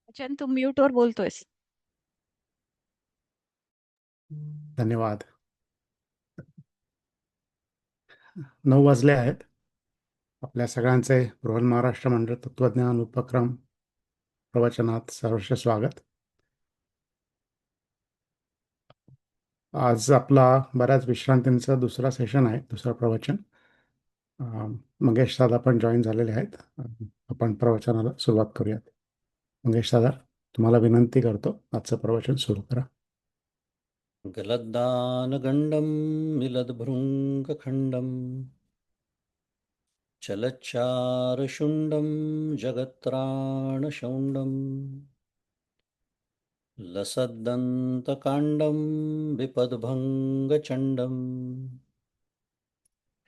वचन तू म्यूट वर बोलतोयस. धन्यवाद. 9 वाजले आहेत. आपल्या सगळ्यांचे बृहन महाराष्ट्र मंडळ तत्वज्ञान उपक्रम प्रवचनात सहर्ष स्वागत. आज आपला बऱ्याच विश्रांतींचं दुसरा सेशन आहे, दुसरं प्रवचन. मंगेश दादा पण जॉईन झालेले आहेत. आपण प्रवचनाला सुरुवात करूयात. मंगेश दादा, तुम्हाला विनंती करतो, आजचं प्रवचन सुरू करा. गलद्दानगण्डं मिलद्भृङ्गखण्डं चलच्चारुशुण्डं जगत्त्राणशौण्डं लसद्दन्तकाण्डं विपद्भङ्गचण्डं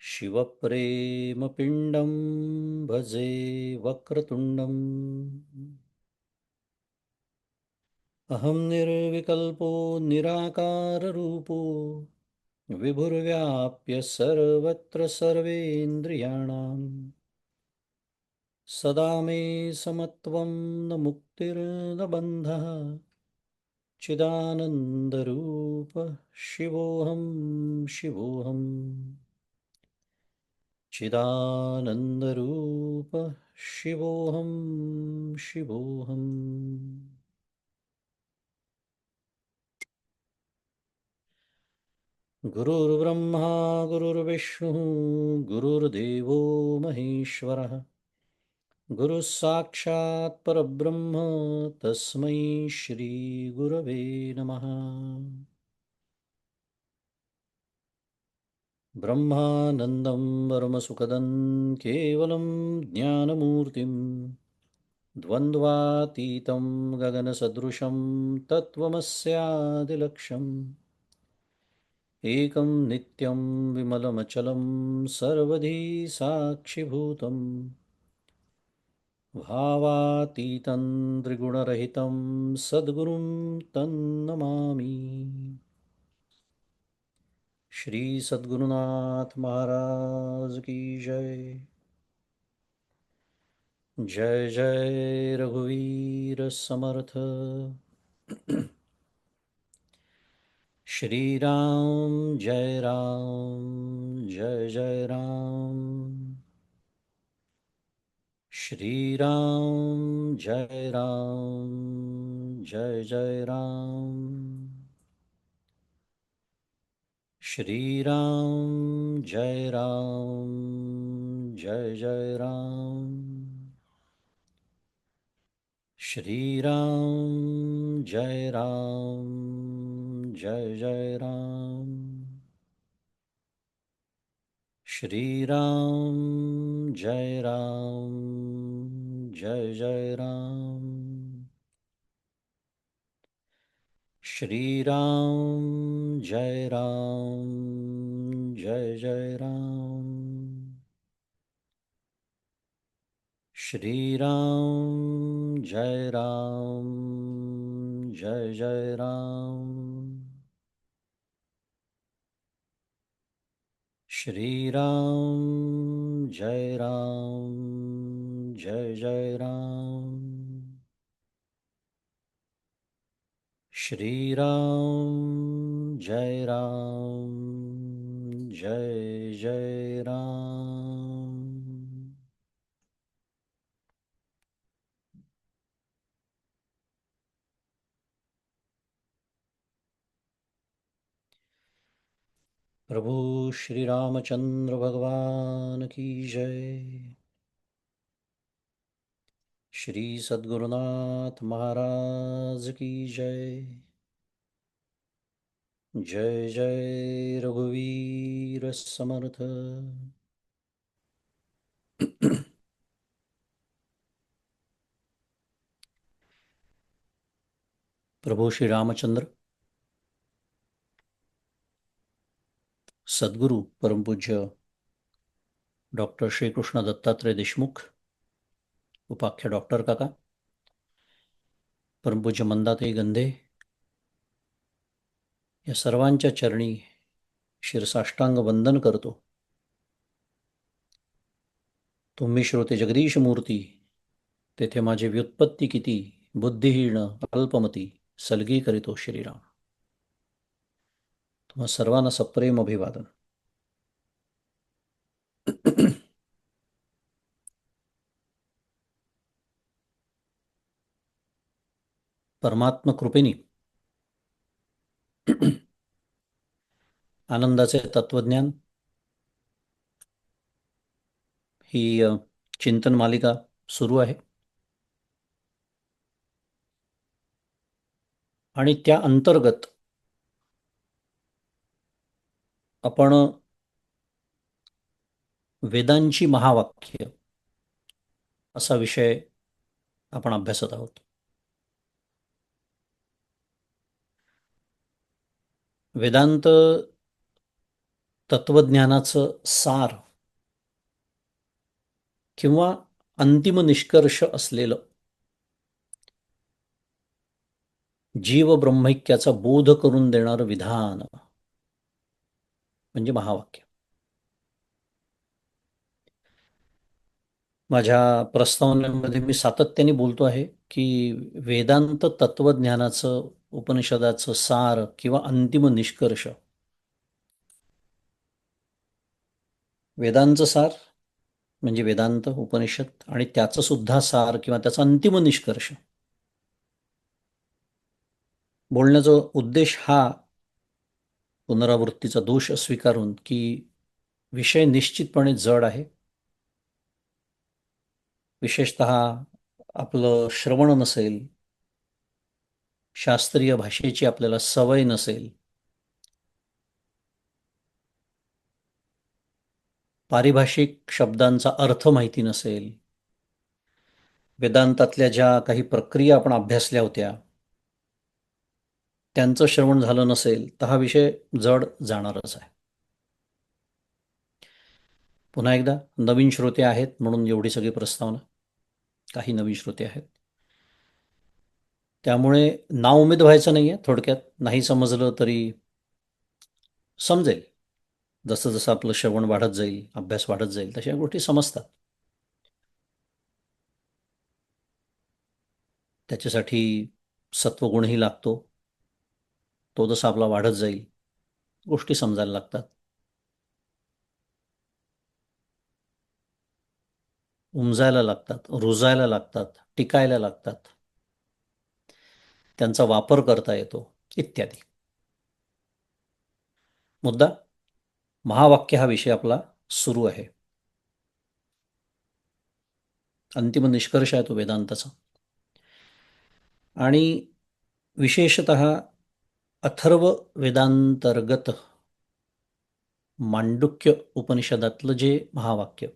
शिवप्रेमपिण्डं भजे वक्रतुण्डम् अहं निर्विकल्पो निराकाररूपो विभुर्व्याप्य सर्वत्र सर्वेन्द्रियाणां सदा मे समत्वं न मुक्तिर्न बन्धः चिदानन्दरूप शिवोऽहं शिवोऽहम् चिदानन्दरूप शिवोऽहं शिवोऽहम् गुरुर्ब्रह्मा गुरुर्विष्णुः गुरुर्देवो महेश्वरः गुरुः साक्षात् परब्रह्म तस्मै श्रीगुरवे नमः। ब्रह्मानन्दं परमसुखदं केवलं ज्ञानमूर्तिं द्वन्द्वातीतं गगनसदृशं तत्त्वमस्यादिलक्ष्यम् एकं नित्यं विमलमचलं सर्वधी साक्षिभूतं भावातीतं त्रिगुणरहितं सद्गुरुं तन्नमामि। श्री सद्गुरुनाथ महाराज की जय। जय जय रघुवीर समर्थ। श्री राम जय राम जय जय राम। श्री राम जय राम जय जय राम। श्री राम जय राम जय जय राम। श्री राम जय राम जय जय राम। श्री राम जय राम जय जय राम। श्री राम जय राम जय जय राम। श्री राम जय राम जय जय राम। श्री राम जय राम जय जय राम। श्री राम जय राम जय जय राम। प्रभु श्री रामचंद्र भगवान की जय। श्री सद्गुरुनाथ महाराज की जय। जय जय रघुवीर समर्थ। प्रभु श्री रामचंद्र सद्गुरु परम पूज्य डॉक्टर श्री कृष्ण दत्तात्रय देशमुख उपाख्य डॉक्टर काका, परम पूज्य मंदाताई गंधे या सर्वांच्या चरणी शिरसाष्टांग वंदन करतो। तुम्ही श्रोते जगदीश मूर्ती, तेथे माझी व्युत्पत्ती किती, बुद्धिहीन अल्पमती सलगी करीतो श्रीराम. तुम्हा सर्वांना सप्रेम अभिवादन. परमात्म कृपेने आनंदाचे तत्वज्ञान ही चिंतन मालिका सुरू आहे आणि त्या अंतर्गत आपण वेदांची महावाक्य असा विषय आपण अभ्यासत आहोत. वेदांत तत्वज्ञानाचं सार किंवा अंतिम निष्कर्ष असलेलं जीव ब्रह्मैक्याचा बोध करून देणारं विधान म्हणजे महावाक्य. माझ्या प्रस्तावनेमध्ये मी सातत्याने बोलतो आहे की वेदांत तत्वज्ञानाचं उपनिषदाचं सार किंवा अंतिम निष्कर्ष, वेदांचं सार म्हणजे वेदांत उपनिषद आणि त्याचं सुद्धा सार किंवा त्याचा अंतिम निष्कर्ष. बोलण्याचा उद्देश हा पुनरावृत्तीचा दोष स्वीकारून की विषय निश्चितपणे जड आहे. विशेषतः आपलं श्रवण नसेल, शास्त्रीय भाषेची आपल्याला सवय नसेल, पारिभाषिक शब्दांचा अर्थ माहिती नसेल, वेदांतातल्या ज्या काही प्रक्रिया आपण अभ्यासल्या होत्या त्यांचं श्रवण झालं नसेल तर हा विषय जड जाणारच आहे. पुन्हा एकदा नवीन श्रोते आहेत म्हणून एवढी सगळी प्रस्तावना. काही नवीन श्रोते आहेत त्यामुळे नाउमेद व्हायचं नाही आहे. थोडक्यात नाही समजलं तरी समजेल. जसं जसं आपलं श्रवण वाढत जाईल, अभ्यास वाढत जाईल तशा गोष्टी समजतात. त्याच्यासाठी सत्वगुणही लागतो. तो जसा आपला वाढत जाईल गोष्टी समजायला लागतात. उमजायला लागतात, रुजायला लागतात, टिकायला लागतात, त्यांचा वापर करता येतो इत्यादी. मुद्दा महावाक्य हा विषय आपला सुरू आहे. अंतिम निष्कर्ष आहे तो वेदांताचा. आणि विशेषतः अथर्व वेदांतर्गत मांडुक्य उपनिषदातलं जे महावाक्य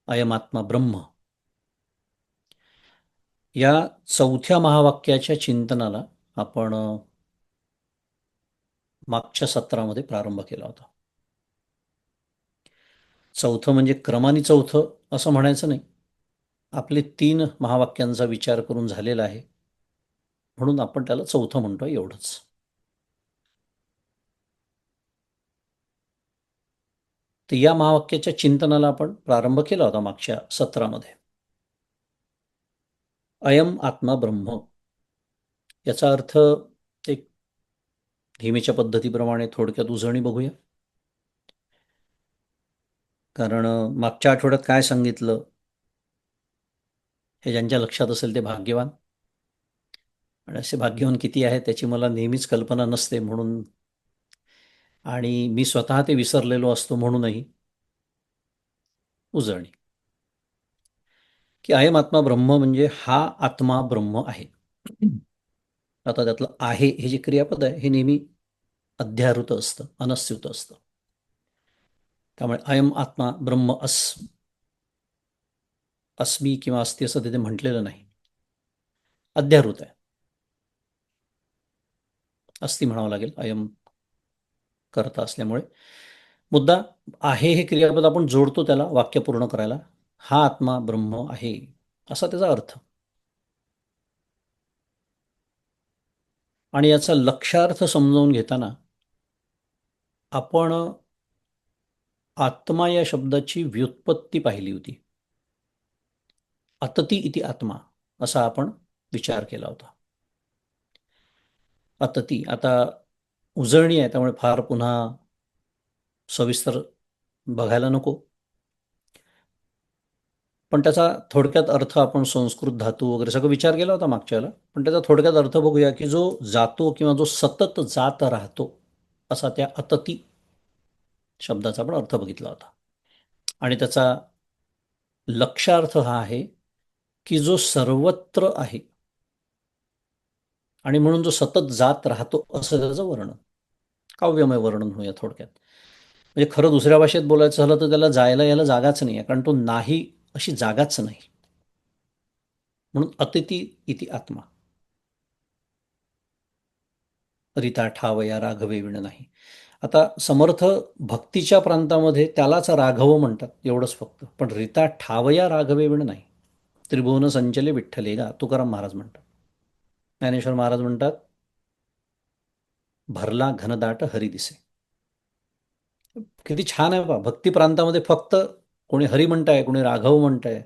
अयमात्मा ब्रह्म, या चौथ्या महावाक्याच्या चिंतनाला आपण मागच्या सत्रामध्ये प्रारंभ केला होता. चौथं म्हणजे क्रमाने चौथं असं म्हणायचं नाही. आपले 3 महावाक्यांचा विचार करून झालेला आहे म्हणून आपण त्याला चौथं म्हणतो एवढंच. तर या महावाक्याच्या चिंतनाला आपण प्रारंभ केला होता मागच्या सत्रामध्ये. अयम आत्मा ब्रह्म याचा अर्थ एक धीमेच्या पद्धतीप्रमाणे थोडक्यात उजळणी बघूया. कारण मागच्या आठवड्यात काय सांगितलं हे ज्यांच्या लक्षात असेल ते भाग्यवान. आणि असे भाग्यवान किती आहेत त्याची मला नेहमीच कल्पना नसते म्हणून, आणि मी स्वतः ते विसरलेलो असतो म्हणूनही उजळणी. की अयम आत्मा ब्रह्म म्हणजे हा आत्मा ब्रह्म आहे. आता त्यातलं आहे हे जे क्रियापद आहे हे नेहमी अध्याहृत असतं, अनस्युत असतं. त्यामुळे अयम आत्मा ब्रह्म अस्मी किंवा अस्ति असं तिथे म्हटलेलं नाही, अध्याहृत आहे. अस्ति म्हणावं लागेल अयम करता असल्यामुळे. मुद्दा आहे हे क्रियापद आपण जोडतो त्याला वाक्य पूर्ण करायला. हा आत्मा ब्रह्म आहे असा त्याचा अर्थ. आणि याचा लक्षार्थ समजावून घेताना आपण आत्मा या शब्दाची व्युत्पत्ती पाहिली होती. अतती इति आत्मा. असा आपण विचार केला होता. आता उजळणी आहे, त्यामुळे फार पुन्हा सविस्तर बघायला नको. पण त्याचा थोडक्यात अर्थ आपण संस्कृत धातू वगैरे सगळं विचार केला होता मागच्या वेळेला. पण त्याचा थोडक्यात अर्थ बघूया, की जो जातो किंवा जो सतत जात राहतो, असा त्या अतती शब्दाचा आपण अर्थ बघितला होता. आणि त्याचा लक्षार्थ हा आहे की जो सर्वत्र आहे आणि म्हणून जो सतत जात राहतो, असं त्याचं वर्णन, काव्यमय वर्णन होऊया थोडक्यात. म्हणजे खरं दुसऱ्या भाषेत बोलायचं झालं तर त्याला जायला यायला जागाच नाही आहे, कारण तो नाही अशी जागाच नाही. म्हणून अतिथी इति आत्मा. रिता ठावया राघवे विण नाही. आता समर्थ भक्तीच्या प्रांतामध्ये त्यालाच राघव म्हणतात, एवढंच फक्त. पण रिता ठावया राघवे विण नाही. त्रिभुवन संचले विठ्ठले गा, तुकाराम महाराज म्हणतात. ज्ञानेश्वर महाराज म्हणतात, भरला घनदाट हरी दिसे. किती छान आहे बा. भक्ती प्रांतामध्ये फक्त कोणी हरी म्हणताय, कोणी राघव म्हणताय,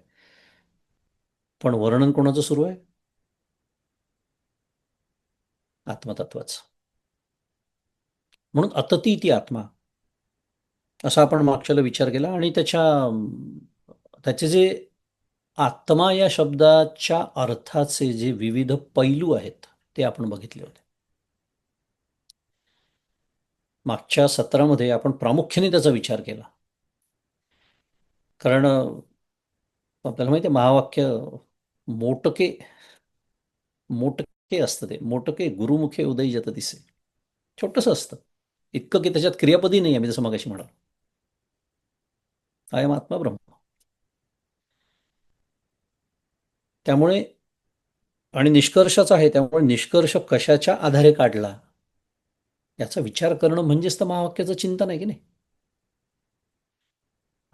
पण वर्णन कोणाचं सुरू आहे? आत्मतत्वाचं. म्हणून अतती ती आत्मा, असा आपण मागच्याला विचार केला. आणि त्याचे जे आत्मा या शब्दाच्या अर्थाचे जे विविध पैलू आहेत, ते आपण बघितले होते. मागच्या सत्रामध्ये आपण प्रामुख्याने त्याचा विचार केला. कारण आपल्याला माहिती आहे, महावाक्य मोटके मोटके असतं. ते मोटके गुरुमुखे उदयी जत दिसे. छोटंसं असतं, इतकं की त्याच्यात क्रियापदी नाही आहे. मी जसं मगाशी म्हणालो, अयम आत्मा ब्रह्म. त्यामुळे आणि निष्कर्षच आहे, त्यामुळे निष्कर्ष कशाच्या आधारे काढला याचा विचार करणं म्हणजेच तर महावाक्याचं चिंतन आहे की नाही.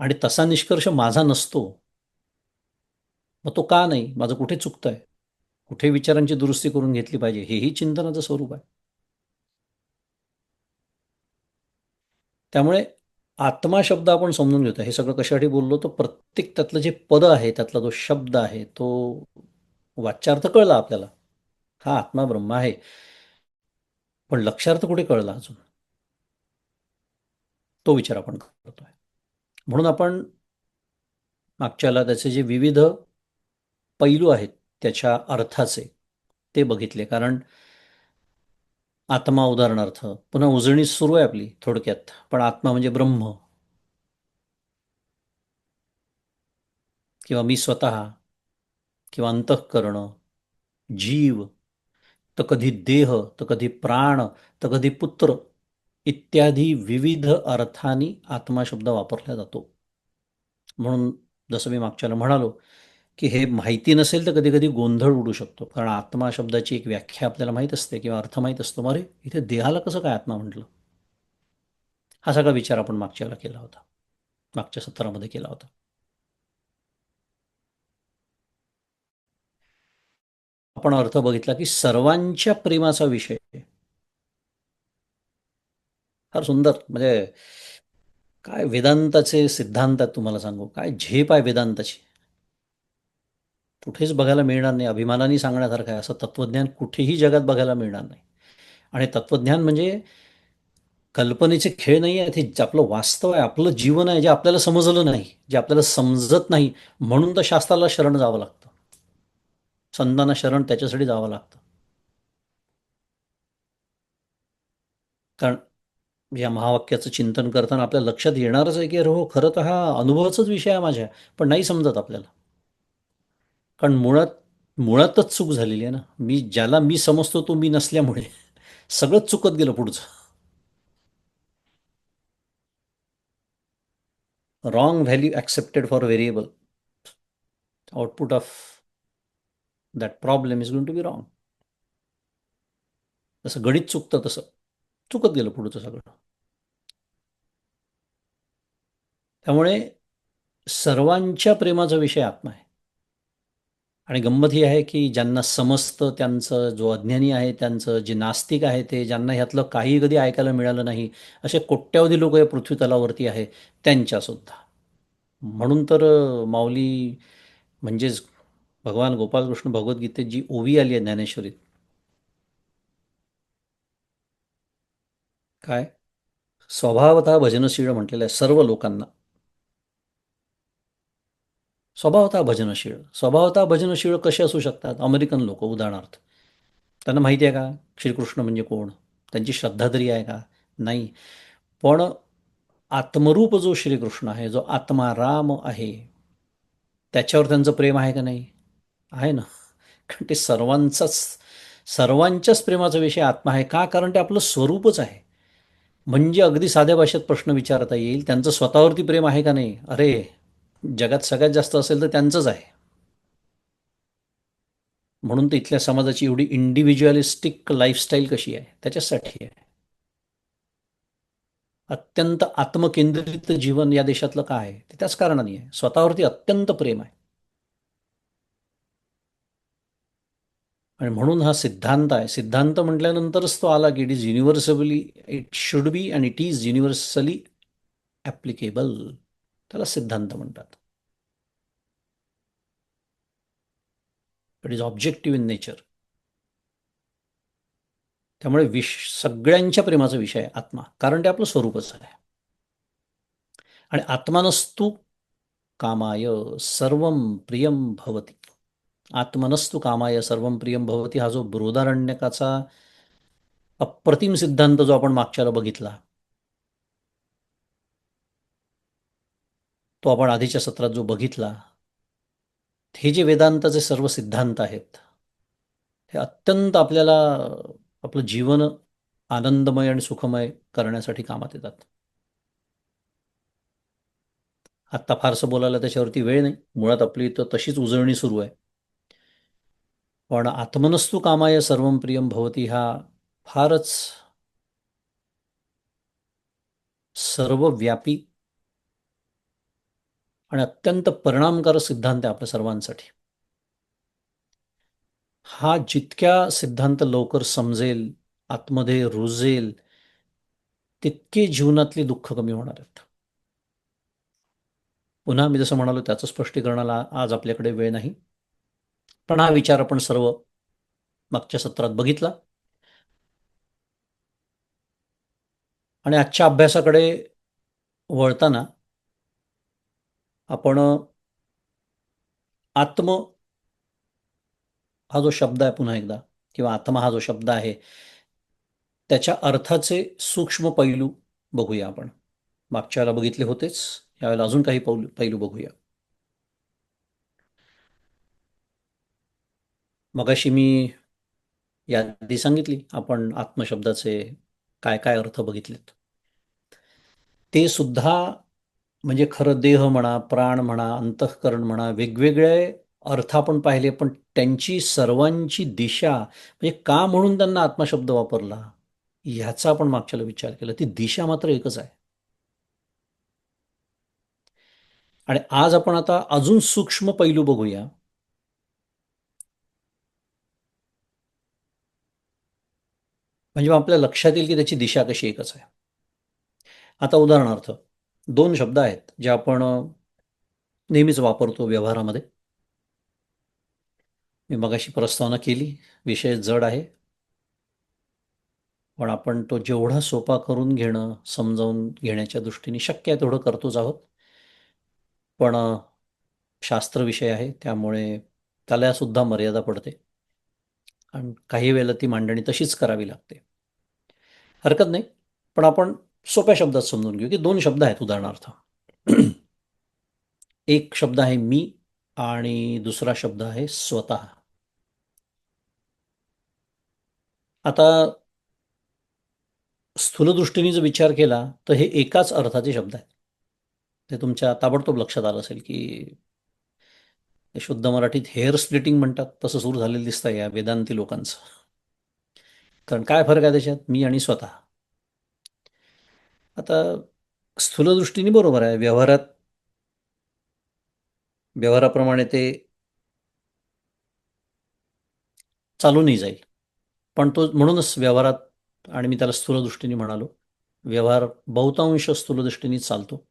आणि तसा निष्कर्ष माझा नसतो, मग तो का नाही, माझं कुठे चुकतंय, कुठे विचारांची दुरुस्ती करून घेतली पाहिजे, हेही चिंतनाचं स्वरूप आहे. त्यामुळे आत्मा शब्द आपण समजून घेतो. हे सगळं कशासाठी बोललो, तर प्रत्येक त्यातलं जे पद आहे, त्यातला जो शब्द आहे, तो वाच्यार्थ कळला आपल्याला, हा आत्मा ब्रह्म आहे. पण लक्षार्थ कुठे कळला अजून, तो विचार आपण करतोय. म्हणून आपण मागच्याला त्याचे जे विविध पैलू आहेत त्याच्या अर्थाचे, ते बघितले. कारण आत्मा उदाहरणार्थ, पुन्हा उजळणी सुरू आहे आपली थोडक्यात. पण आत्मा म्हणजे ब्रह्म किंवा मी स्वतः किंवा अंतःकरण, जीव, तर कधी देह, तर कधी प्राण, तर कधी पुत्र, इत्यादी विविध अर्थांनी आत्मा शब्द वापरला जातो. म्हणून जसं मी मागच्याला म्हणालो, की हे माहिती नसेल तर कधी कधी गोंधळ उडू शकतो. कारण आत्मा शब्दाची एक व्याख्या आपल्याला माहीत असते किंवा अर्थ माहीत असतो. मग अरे, इथे देहाला कसं काय आत्मा म्हटलं? हा सगळा विचार आपण मागच्याला केला होता, मागच्या सत्रामध्ये केला होता. आपण अर्थ बघितला की सर्वांच्या प्रेमाचा विषय. फार सुंदर. म्हणजे काय वेदांताचे सिद्धांत आहेत, तुम्हाला सांगू काय झेप आहे वेदांताची. कुठेच बघायला मिळणार नाही. अभिमानाने सांगण्यासारखं आहे असं तत्त्वज्ञान कुठेही जगात बघायला मिळणार नाही. आणि तत्त्वज्ञान म्हणजे कल्पनेचे खेळ नाही आहेत. हे आपलं वास्तव आहे, आपलं जीवन आहे, जे आपल्याला समजलं नाही, जे आपल्याला समजत नाही. म्हणून तर शास्त्राला शरण जावं लागतं, संतांना शरण त्याच्यासाठी जावं लागतं. कारण या महावाक्याचं चिंतन करताना आपल्या लक्षात येणारच आहे की अरे हो, खरं तर हा अनुभवाचाच विषय आहे माझ्या. पण नाही समजत आपल्याला. कारण मुळातच चूक झालेली आहे ना. ज्याला मी समजतो तो मी नसल्यामुळे सगळंच चुकत गेलं पुढचं. Wrong value accepted for variable, output of that problem is going to be wrong. जसं गणित चुकतं तसं चुकत गेलं पुढचं सगळं. त्यामुळे सर्वांच्या प्रेमाचा विषय आत्मा आहे. आणि गंमत ही आहे की ज्यांना समजतं त्यांचं, जो अज्ञानी आहे त्यांचं, जे नास्तिक आहे ते, ज्यांना ह्यातलं काही कधी ऐकायला मिळालं नाही, असे कोट्यावधी लोक या पृथ्वीतलावरती आहे, त्यांच्यासुद्धा. म्हणून तर माऊली म्हणजेच भगवान गोपालकृष्ण भगवद्गीतेत जी ओवी आली आहे ज्ञानेश्वरीत, काय स्वभावतः भजनशील म्हटलेलं आहे सर्व लोकांना. स्वभावतः भजनशील कसे असू शकतात? अमेरिकन लोक उदाहरणार्थ, त्यांना माहिती आहे का श्रीकृष्ण म्हणजे कोण? त्यांची श्रद्धा तरी आहे का? नाही. पण आत्मरूप जो श्रीकृष्ण आहे, जो आत्माराम आहे, त्याच्यावर त्यांचं प्रेम आहे का नाही? आहे ना. कारण ते सर्वांच्याच प्रेमाचा विषय आत्मा आहे. का? कारण ते आपलं स्वरूपच आहे. म्हणजे अगदी साध्या भाषेत प्रश्न विचारता येईल, त्यांचं स्वतःवरती प्रेम आहे का नाही? अरे, जगात सगळ्यात जास्त असेल तर त्यांचंच आहे. म्हणून तर इथल्या समाजाची एवढी इंडिव्हिज्युअलिस्टिक लाईफस्टाईल कशी आहे? त्याच्यासाठी आहे. अत्यंत आत्मकेंद्रित जीवन या देशातलं काय आहे? ते त्याच कारणाने आहे. स्वतःवरती अत्यंत प्रेम आहे. आणि म्हणून हा सिद्धांत आहे. सिद्धांत म्हटल्यानंतरच तो आला की it should be and it is universally applicable. त्याला सिद्धांत म्हणतात. It is objective in nature. त्यामुळे सगळ्यांच्या प्रेमाचा विषय आहे आत्मा, कारण ते आपलं स्वरूपच आहे. आणि आत्मानस्तु कामाय सर्वं प्रियं भवती. आत्मनस्तु कामाय सर्वं प्रियं भवती हा जो बृहदारण्यकाचा अप्रतिम सिद्धांत जो आपण मागच्याला बघितला, तो आपण आधीच्या सत्रात जो बघितला, हे जे वेदांताचे सर्व सिद्धांत आहेत, हे अत्यंत आपल्याला आपलं जीवन आनंदमय आणि सुखमय करण्यासाठी कामात येतात. आत्ता फारसं बोलायला त्याच्यावरती वेळ नाही, मुळात आपली तर तशीच उजळणी सुरू आहे. पण आत्मनस्तु कामाय सर्वं प्रियं भवती हा फारच सर्वव्यापी आणि अत्यंत परिणामकारक सिद्धांत आहे आपल्या सर्वांसाठी. हा जितक्या सिद्धांत लवकर समजेल, आतमध्ये रुजेल, तितके जीवनातली दुःख कमी होणार आहेत. पुन्हा मी जसं म्हणालो त्याचं स्पष्टीकरणाला आज आपल्याकडे वेळ नाही, पण हा विचार आपण सर्व मागच्या सत्रात बघितला. आणि आजच्या अभ्यासाकडे वळताना आपण आत्म हा जो शब्द आहे, पुन्हा एकदा, किंवा आत्मा हा जो शब्द आहे, त्याच्या अर्थाचे सूक्ष्म पैलू बघूया. आपण मागच्या वेळेला बघितले होतेच, यावेळेला अजून काही पैलू बघूया. मगाशी मी यादी सांगितली, आपण आत्मशब्दाचे काय काय अर्थ बघितलेत. ते सुद्धा म्हणजे खरं देह म्हणा, प्राण म्हणा, अंतःकरण म्हणा, वेगवेगळे अर्थ आपण पाहिले, पण त्यांची सर्वांची दिशा म्हणजे का म्हणून त्यांना आत्मशब्द वापरला, ह्याचा आपण मागच्याला विचार केला. ती दिशा मात्र एकच आहे. आणि आज आपण आता अजून सूक्ष्म पैलू बघूया. म्हणजे मग आपल्या लक्षात येईल की त्याची दिशा कशी एकच आहे. आता उदाहरणार्थ, दोन शब्द आहेत जे आपण नेहमीच वापरतो व्यवहारामध्ये. मी मगाशी प्रस्तावना केली, विषय जड आहे, पण आपण तो जेवढा सोपा करून घेणं, समजावून घेण्याच्या दृष्टीने शक्य आहे तेवढं करतोच आहोत. पण शास्त्र विषय आहे, त्यामुळे त्याला सुद्धा मर्यादा पडते आणि काही वेळेला ती मांडणी तशीच करावी लागते. हरकत नाही, पण आपण सोप्या शब्दात समजून घेऊ की दोन शब्द आहेत. उदाहरणार्थ, एक शब्द आहे मी आणि दुसरा शब्द आहे स्वतः. आता स्थूल दृष्टीने जर विचार केला तर हे एकाच अर्थाचे शब्द आहेत. ते तुमच्या ताबडतोब लक्षात आलं असेल की हे शुद्ध मराठीत हेअर स्प्लिटिंग म्हणतात तसं सुरू झालेलं दिसतं या वेदांती लोकांचं. कारण काय फरक आहे त्याच्यात, मी आणि स्वतः. आता स्थूल दृष्टीने बरोबर आहे, व्यवहाराप्रमाणे ते चालूनही जाईल. पण तो म्हणूनच व्यवहारात, आणि मी त्याला स्थूल दृष्टीने म्हणालो, व्यवहार बहुतांश स्थूल दृष्टीने चालतो,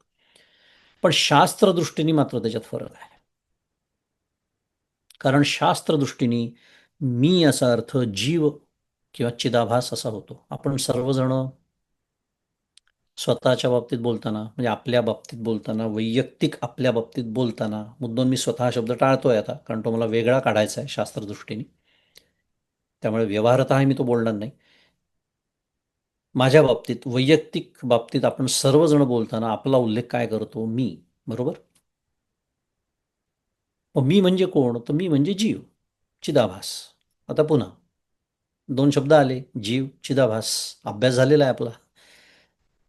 पण शास्त्र दृष्टीने मात्र त्याच्यात फरक आहे. कारण शास्त्रदृष्टीने मी याचा अर्थ जीव किंवा चिदाभास असा होतो. आपण सर्वजण स्वतःच्या बाबतीत बोलताना, म्हणजे आपल्या बाबतीत बोलताना, वैयक्तिक आपल्या बाबतीत बोलताना, मुद्दाम मी स्वतः शब्द टाळतोय आता, कारण तो मला वेगळा काढायचा आहे शास्त्रदृष्टीने. त्यामुळे व्यवहारतः मी तो बोलणार नाही. माझ्या बाबतीत, वैयक्तिक बाबतीत आपण सर्वजण बोलताना आपला उल्लेख काय करतो? मी. बरोबर? मग मी म्हणजे कोण? तर मी म्हणजे जीव, चिदाभास. आता पुन्हा दोन शब्द आले, जीव, चिदाभास. अभ्यास झालेला आहे आपला.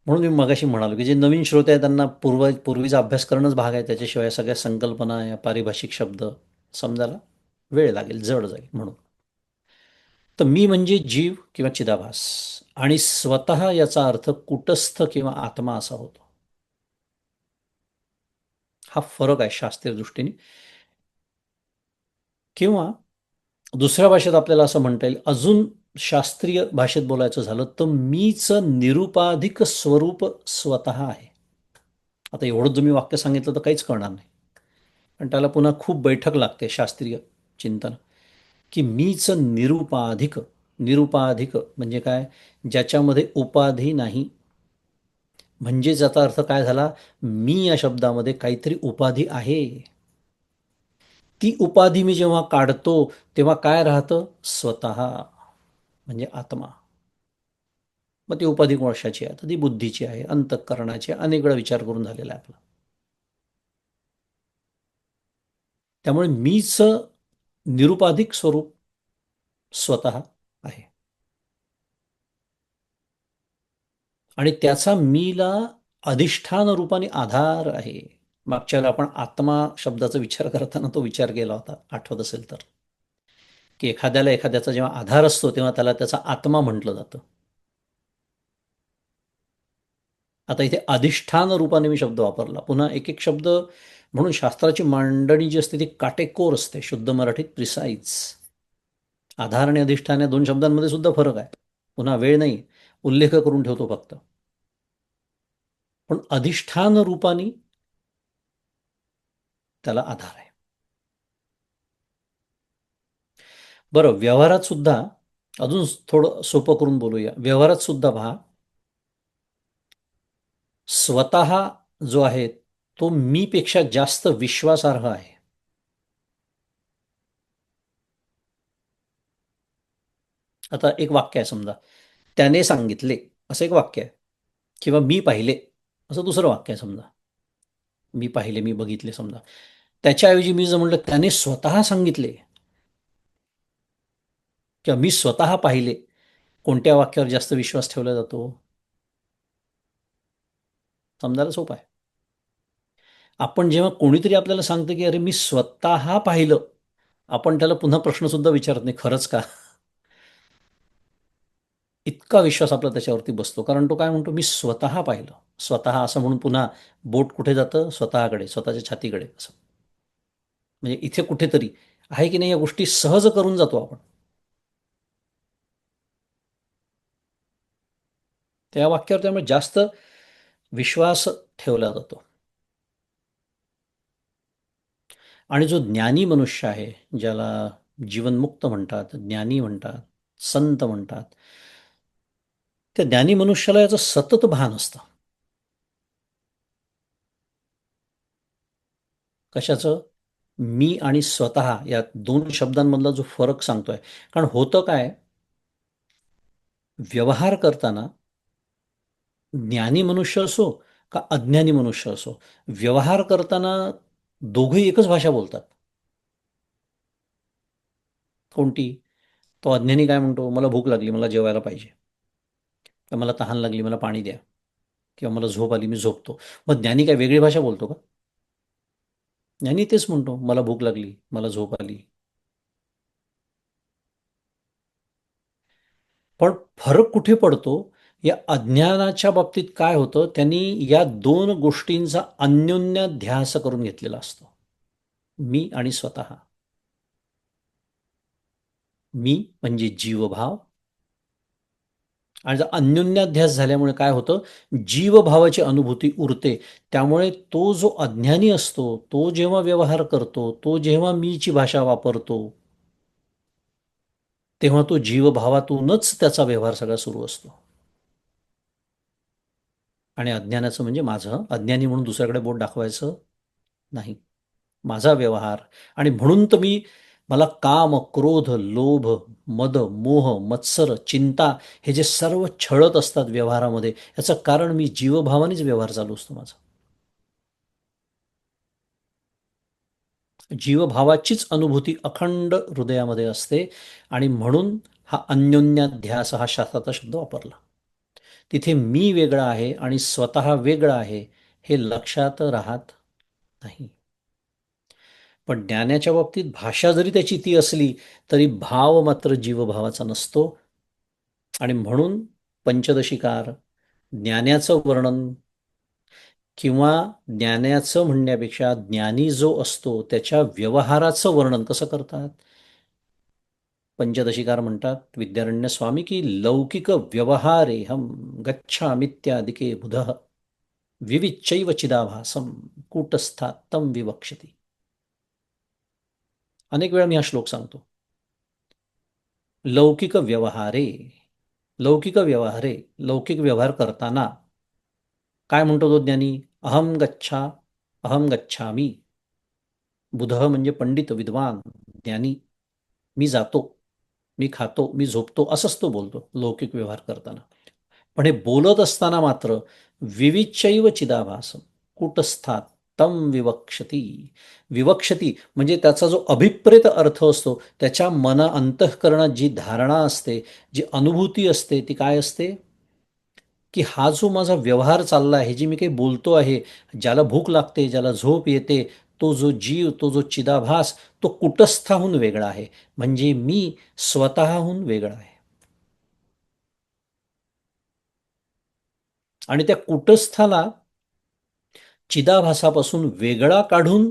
म्हणून मी मगाशी म्हणालो की जे नवीन श्रोते आहेत त्यांना पूर्वीचा अभ्यास करणंच भाग आहे. त्याच्याशिवाय सगळ्या संकल्पना या पारिभाषिक शब्द समजायला वेळ लागेल, जड जाईल म्हणून. तर मी म्हणजे जीव किंवा चिदाभास, आणि स्वतः याचा अर्थ कुटस्थ किंवा आत्मा असा होतो. हा फरक आहे शास्त्रीय दृष्टीने. किंवा दुसऱ्या भाषेत आपल्याला असं म्हणता येईल, अजून शास्त्रीय भाषेत बोलायचं झालं तर मीच निरुपाधिक स्वरूप स्वतः आहे. आता एवढं तुम्ही वाक्य सांगितलं तर काहीच कळणार नाही, पण त्याला पुन्हा खूप बैठक लागते शास्त्रीय चिंतन. की मीच निरुपाधिक. निरुपाधिक म्हणजे काय? ज्याच्यामध्ये उपाधी नाही. म्हणजे याचा अर्थ काय झाला? मी या शब्दामध्ये काहीतरी उपाधी आहे. ती उपाधी मी जेव्हा काढतो तेव्हा काय राहतं? स्वतः, म्हणजे आत्मा. मग ती उपाधी कोणाची आहे? तर ती बुद्धीची आहे, अंतःकरणाची आहे, अनेक वेळा विचार करून झालेला आहे आपला. त्यामुळे मीच निरुपाधिक स्वरूप स्वतः आहे. आणि त्याचा मीला अधिष्ठान रूपाने आधार आहे. मागच्या वेळेला आपण आत्मा शब्दाचा विचार करताना तो विचार केला होता, आठवत असेल तर. की एखाद्याला एखाद्याचा जेव्हा आधार असतो तेव्हा त्याला त्याचा आत्मा म्हटलं जातं. आता इथे अधिष्ठान रूपाने मी शब्द वापरला. पुन्हा एक एक शब्द म्हणून शास्त्राची मांडणी जी असते ती काटेकोर असते, शुद्ध मराठीत प्रिसाईज. आधार आणि अधिष्ठान या दोन शब्दांमध्ये सुद्धा फरक आहे. पुन्हा वेळ नाही, उल्लेख करून ठेवतो फक्त. पण अधिष्ठान रूपाने त्याला आधार आहे. बरं, व्यवहारात सुद्धा अजून थोडं सोपं करून बोलूया. व्यवहारात सुद्धा पहा, स्वतः जो आहे तो मीपेक्षा जास्त विश्वासार्ह आहे. आता एक वाक्य आहे समजा, त्याने सांगितले असं एक वाक्य आहे, किंवा मी पाहिले असं दुसरं वाक्य आहे समजा. मी पाहिले, मी बघितले समजा. त्याच्याऐवजी मी जर म्हटलं त्याने स्वतः सांगितले किंवा मी स्वतः पाहिले, कोणत्या वाक्यावर जास्त विश्वास ठेवला जातो? समजायला सोपं आहे. आपण जेव्हा कोणीतरी आपल्याला सांगतं की अरे मी स्वतः पाहिलं, आपण त्याला पुन्हा प्रश्न सुद्धा विचारत नाही, खरंच का? इतका विश्वास आपला त्याच्यावरती बसतो, कारण तो काय म्हणतो? मी स्वतः पाहिलं. स्वतः असं म्हणून पुन्हा बोट कुठे जातं? स्वतःकडे, स्वतःच्या छातीकडे असं. म्हणजे इथे कुठेतरी आहे की नाही, या गोष्टी सहज करून जातो आपण. त्या वाक्यावर त्यामुळे जास्त विश्वास ठेवला जातो. आणि जो ज्ञानी मनुष्य आहे, ज्याला जीवनमुक्त म्हणतात, ज्ञानी म्हणतात, संत म्हणतात, त्या ज्ञानी मनुष्याला याचं सतत भान असतं. कशाचं? मी आणि स्वतः या दोन शब्दांमधला जो फरक सांगतोय. कारण होतं काय, व्यवहार करताना ज्ञानी मनुष्य असो का अज्ञानी मनुष्य असो, व्यवहार करताना दोघंही एकच भाषा बोलतात. कोणती? तो अज्ञानी काय म्हणतो? मला भूक लागली, मला जेवायला पाहिजे, किंवा मला तहान लागली, मला पाणी द्या, किंवा मला झोप आली, मी झोपतो. मग ज्ञानी काय वेगळी भाषा बोलतो का? ज्ञानी तेच म्हणतो, मला भूक लागली, मला झोप आली. पण फरक कुठे पडतो? या अज्ञानाच्या बाबतीत काय होतं, त्यांनी या दोन गोष्टींचा अन्योन्य ध्यास करून घेतलेला असतो. मी आणि स्वतः. मी म्हणजे जीवभाव, आणि जर अन्योन्याध्यास झाल्यामुळे काय होतं, जीवभावाची अनुभूती उरते. त्यामुळे तो जो अज्ञानी असतो, तो जेव्हा व्यवहार करतो, तो जेव्हा मीची भाषा वापरतो, तेव्हा तो जीवभावातूनच त्याचा व्यवहार सगळा सुरू असतो. आणि अज्ञानाचं म्हणजे माझं अज्ञानी म्हणून दुसऱ्याकडे बोट दाखवायचं नाही, माझा व्यवहार. आणि म्हणून तर मला काम, क्रोध, लोभ, मद, मोह, मत्सर, चिंता हे जे सर्व छळत असतात व्यवहारामध्ये, याचं कारण मी जीवभावानेच व्यवहार चालू असतो माझा. जीवभावाचीच अनुभूती अखंड हृदयामध्ये असते. आणि म्हणून हा अन्योन्याध्यास हा शास्त्राचा शब्द वापरला. तिथे मी वेगळा आहे आणि स्वतः वेगळा आहे हे लक्षात राहत नाही. पण ज्ञानाच्या बाबतीत भाषा जरी त्याची ती असली, तरी भाव मात्र जीवभावाचा नसतो. आणि म्हणून पंचदशिकार ज्ञानाचं वर्णन, किंवा ज्ञानाचं म्हणण्यापेक्षा ज्ञानी जो असतो त्याच्या व्यवहाराचं वर्णन कसं करतात. पंचदशिकार म्हणतात विद्यारण्य स्वामी की लौकिक व्यवहारे हम गच्छामित्यादिके बुधः विविच्चैव चिदाभासम कूटस्थात तम विवक्षति. अनेक वेळा मी हा श्लोक सांगतो. लौकिक व्यवहारे, लौकिक व्यवहारे, लौकिक व्यवहार करताना काय म्हणतो तो ज्ञानी, अहम गच्छामी. बुधः म्हणजे पंडित, विद्वान, ज्ञानी. मी जातो, मी खातो, मी झोपतो, असंच तो बोलतो लौकिक व्यवहार करताना. पण हे बोलत असताना मात्र विविच्चैव चिदाभासम कूटस्थात तम विवक्षती. विवक्षती म्हणजे त्याचा जो अभिप्रेत अर्थ असतो, त्याच्या अंतःकरणात जी धारणा असते, जी अनुभूती असते, ती काय असते, की हा जो माझा व्यवहार चालला आहे, जी मी काही बोलतो आहे, ज्याला भूक लागते, ज्याला झोप येते, तो जो जीव, तो जो चिदाभास, तो कुटस्थाहून वेगळा आहे. म्हणजे मी स्वतःहून वेगळा आहे. आणि त्या कुटस्थाला चिदाभासापासून वेगळा काढून,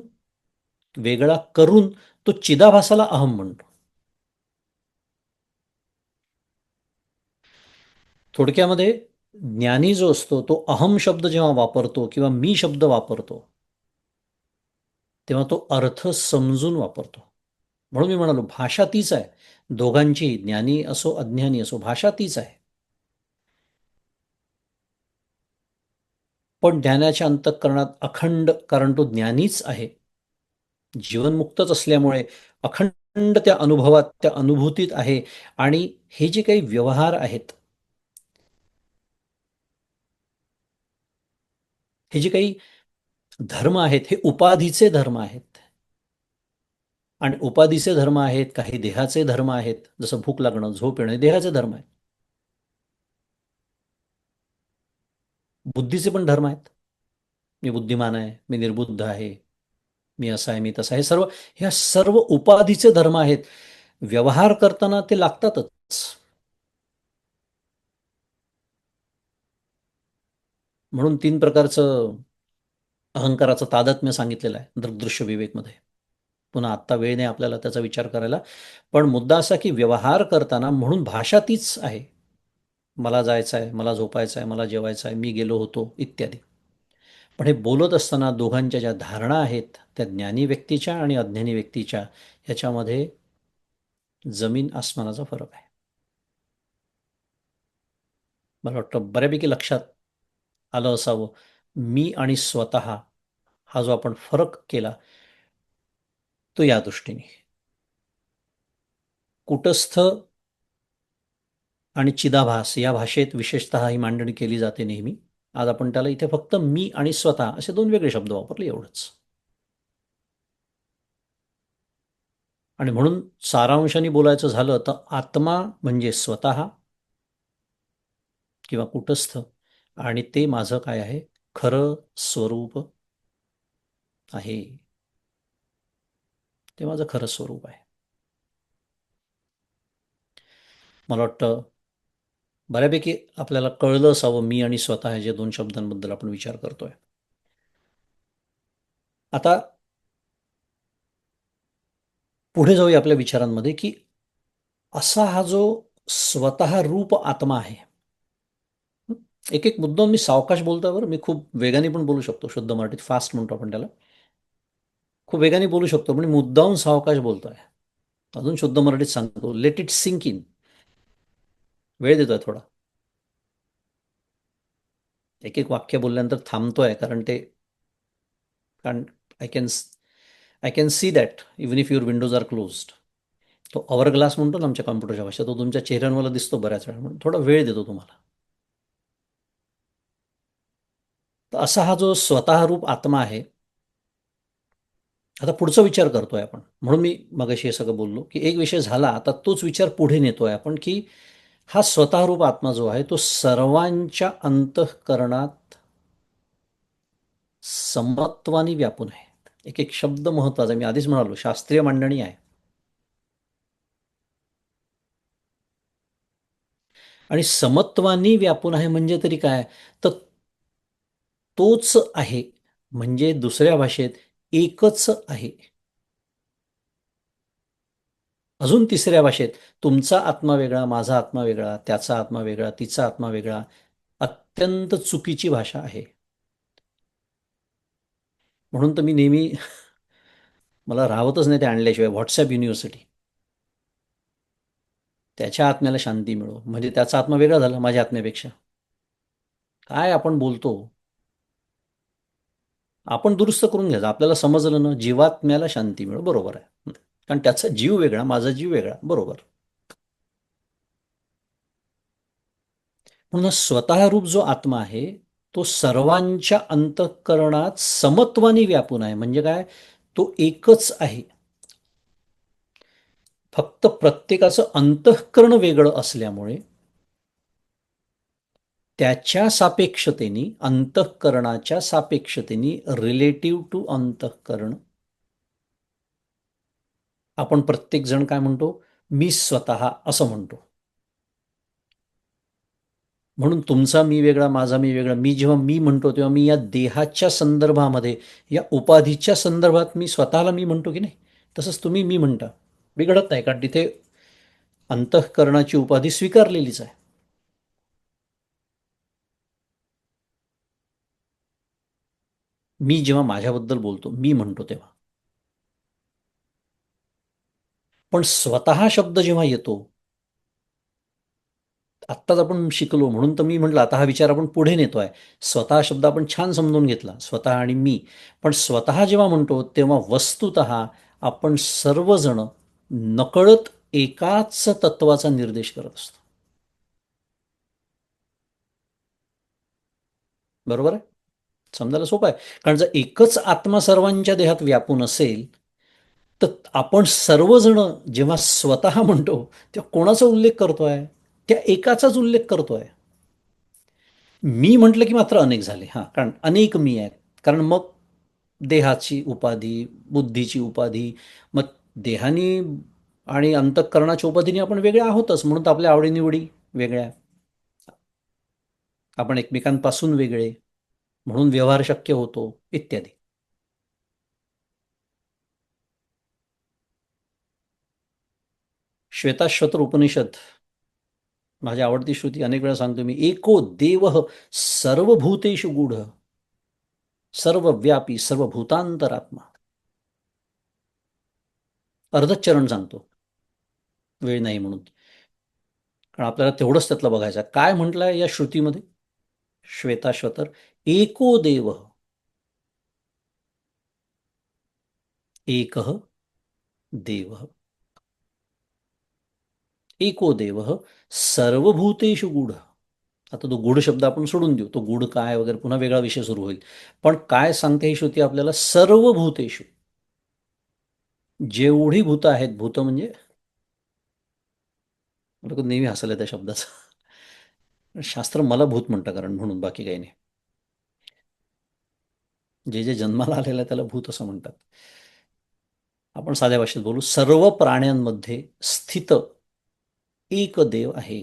वेगळा करून तो चिदाभासाला अहम म्हणतो. थोडक्यामध्ये ज्ञानी जो असतो तो अहम शब्द जेव्हा वापरतो किंवा मी शब्द वापरतो, तेव्हा तो अर्थ समजून वापरतो. म्हणून मी म्हणालो भाषा तीच आहे दोघांची, ज्ञानी असो अज्ञानी असो, भाषा तीच आहे. पण ज्ञानाच्या अंतःकरणात अखंड, कारण तो ज्ञानीच आहे, जीवनमुक्तच असल्यामुळे अखंड त्या अनुभवात, त्या अनुभूतीत आहे. आणि हे जे काही व्यवहार आहेत, हे जे काही धर्म आहेत, हे उपाधीचे धर्म आहेत. आणि उपाधीचे धर्म आहेत, काही देहाचे धर्म आहेत, जसं भूक लागणं, झोप येणं, हे देहाचे धर्म आहेत. बुद्धीचे पण धर्म आहेत. मी बुद्धिमान आहे, मी निर्बुद्ध आहे, मी असा आहे, मी तसा आहे, सर्व ह्या सर्व उपाधीचे धर्म आहेत. व्यवहार करताना ते लागतातच. म्हणून 3 प्रकारचं अहंकाराचं तादात्म्य सांगितलेलं आहे दृग्दृश्य विवेकमध्ये. पुन्हा आत्ता वेळ नाही आपल्याला त्याचा विचार करायला. पण मुद्दा असा की व्यवहार करताना, म्हणून भाषा तीच आहे. मला जायचं आहे, मला झोपायचं आहे, मला जेवायचं आहे, मी गेलो होतो, इत्यादी. पण हे बोलत असताना दोघांच्या ज्या धारणा आहेत, त्या ज्ञानी व्यक्तीच्या आणि अज्ञानी व्यक्तीच्या, ह्याच्यामध्ये जमीन आसमानाचा फरक आहे. मला वाटतं बऱ्यापैकी लक्षात आलं असावं. मी आणि स्वतः हा जो आपण फरक केला, तो या दृष्टीने. कुटस्थ आणि चिदाभास या भाषेत विशेषतः ही मांडणी केली जाते नेहमी. आज आपण त्याला इथे फक्त मी आणि स्वतः असे 2 वेगळे शब्द वापरले, एवढंच. आणि म्हणून सारांशाने बोलायचं झालं तर आत्मा म्हणजे स्वतः किंवा कुटस्थ, आणि ते माझं काय आहे, खरं स्वरूप आहे. ते माझं खरं स्वरूप आहे. मला वाटतं बऱ्यापैकी आपल्याला कळलं असावं मी आणि स्वतः हे जे 2 शब्दांबद्दल आपण विचार करतोय. आता पुढे जाऊया आपल्या विचारांमध्ये, की असा हा जो स्वतः रूप आत्मा आहे, एक एक मुद्दाम मी सावकाश बोलतोय बरं. मी खूप वेगाने पण बोलू शकतो, शुद्ध मराठीत फास्ट म्हणतो आपण त्याला. खूप वेगाने बोलू शकतो पण मुद्दाहून सावकाश बोलतोय. अजून शुद्ध मराठीत सांगतो, लेट इट सिंक इन. वेळ देतोय थोडा. एक एक वाक्य बोलल्यानंतर थांबतोय, कारण I can I can see that even if your windows are closed. तो अवर ग्लास म्हणतो ना आमच्या कॉम्प्युटरच्या भाषेत, तो तुमच्या चेहऱ्यावर मला दिसतो बऱ्याच वेळा, म्हणून थोडा वेळ देतो तुम्हाला. तर असा हा जो स्वतः रूप आत्मा आहे. आता पुढचा विचार करतोय आपण, म्हणून मी मगाशी हे सगळं बोललो की एक विषय झाला, आता तोच विचार पुढे नेतोय आपण की हा स्वतः रूप आत्मा जो आहे तो सर्वांच्या अंतःकरणात समत्वानी व्यापून आहे. एक एक शब्द महत्वाचा आहे. मी आधीच म्हणालो, शास्त्रीय मांडणी आहे. आणि समत्वानी व्यापून आहे म्हणजे तरी काय, तर तोच आहे म्हणजे दुसऱ्या भाषेत एकच आहे. अजून तिसऱ्या भाषेत तुमचा आत्मा वेगळा, माझा आत्मा वेगळा, त्याचा आत्मा वेगळा, तिचा आत्मा वेगळा. अत्यंत चुकीची भाषा आहे. म्हणून तर मी नेहमी मला राहवतच नाही ते आणल्याशिवाय व्हॉट्सॲप युनिव्हर्सिटी. त्याच्या आत्म्याला शांती मिळो म्हणजे त्याचा आत्मा वेगळा झाला माझ्या आत्म्यापेक्षा. काय आपण बोलतो, आपण दुरुस्त करून घ्यायचं. आपल्याला समजलं ना, जीवात्म्याला शांती मिळो, बरोबर आहे. कारण त्याचा जीव वेगळा, माझा जीव वेगळा, बरोबर. म्हणून स्वतः रूप जो आत्मा आहे तो सर्वांच्या अंतःकरणात समत्वानी व्यापून आहे म्हणजे काय, तो एकच आहे. फक्त प्रत्येकाचं अंतःकरण वेगळं असल्यामुळे त्याच्या सापेक्षतेने, अंतःकरणाच्या सापेक्षतेने, रिलेटिव्ह टू अंतःकरण, आपण प्रत्येक जण काय म्हणतो, मी स्वतः असं म्हणतो. म्हणून तुमचा मी वेगळा, माझा मी वेगळा. मी जेव्हा मी म्हणतो तेव्हा मी या देहाच्या संदर्भामध्ये, या उपाधीच्या संदर्भात मी स्वतःला मी म्हणतो की नाही, तसंच तुम्ही मी म्हणता. बिघडत नाही, कारण तिथे अंतःकरणाची उपाधी स्वीकारलेलीच आहे. मी जेव्हा माझ्याबद्दल बोलतो, मी म्हणतो तेव्हा. पण स्वतः शब्द जेव्हा येतो, आत्ताच आपण शिकलो म्हणून तर मी म्हटलं आता हा विचार आपण पुढे नेतोय. स्वतः शब्द आपण छान समजून घेतला, स्वतः आणि मी. पण स्वतः जेव्हा म्हणतो तेव्हा वस्तुतः आपण सर्वजण नकळत एकाच तत्वाचा निर्देश करत असतो. बरोबर आहे. समजायला सोपं आहे. कारण जर एकच आत्मा सर्वांच्या देहात व्यापून असेल, तर आपण सर्वजण जेव्हा स्वतः म्हणतो तेव्हा कोणाचा उल्लेख करतोय, त्या एकाचाच उल्लेख करतोय. मी म्हटलं की मात्र अनेक झाले. हां, कारण अनेक मी आहेत. कारण मग देहाची उपाधी, बुद्धीची उपाधी, मग देहानी आणि अंतःकरणाच्या उपाधीने आपण वेगळे आहोतच, म्हणून तर आपल्या आवडीनिवडी वेगळ्या. आपण एकमेकांपासून वेगळे, म्हणून व्यवहार शक्य होतो, इत्यादी. श्वेताश्वतर उपनिषद, माझी आवडती श्रुती, अनेक वेळा सांगतो मी, एको देव सर्वभूतेषु गूढ, सर्वव्यापी, सर्वभूतांतरात्मा. अर्धच चरण सांगतो, वेळ नाही म्हणून. कारण आपल्याला तेवढंच त्यातलं बघायचं आहे. काय म्हटलंय या श्रुतीमध्ये, श्वेताश्वतर, एको देव, एकः देव, एको देव सर्वभूतेषु गूढ. आता तो गूढ शब्द आपण सोडून देऊ, तो गूढ काय वगैरे पुन्हा वेगळा विषय सुरू होईल. पण काय सांगते ही श्रुती आपल्याला, सर्वभूतेषु, जेवढी भूत आहेत, भूत म्हणजे मला नेहमी हसायला त्या शब्दाचं. शास्त्र मला भूत म्हणतं, कारण म्हणून, बाकी काही नाही. जे जे जन्माला आलेलं आहे त्याला भूत असं म्हणतात. आपण साध्या भाषेत बोलू, सर्व प्राण्यांमध्ये स्थित एक देव आहे,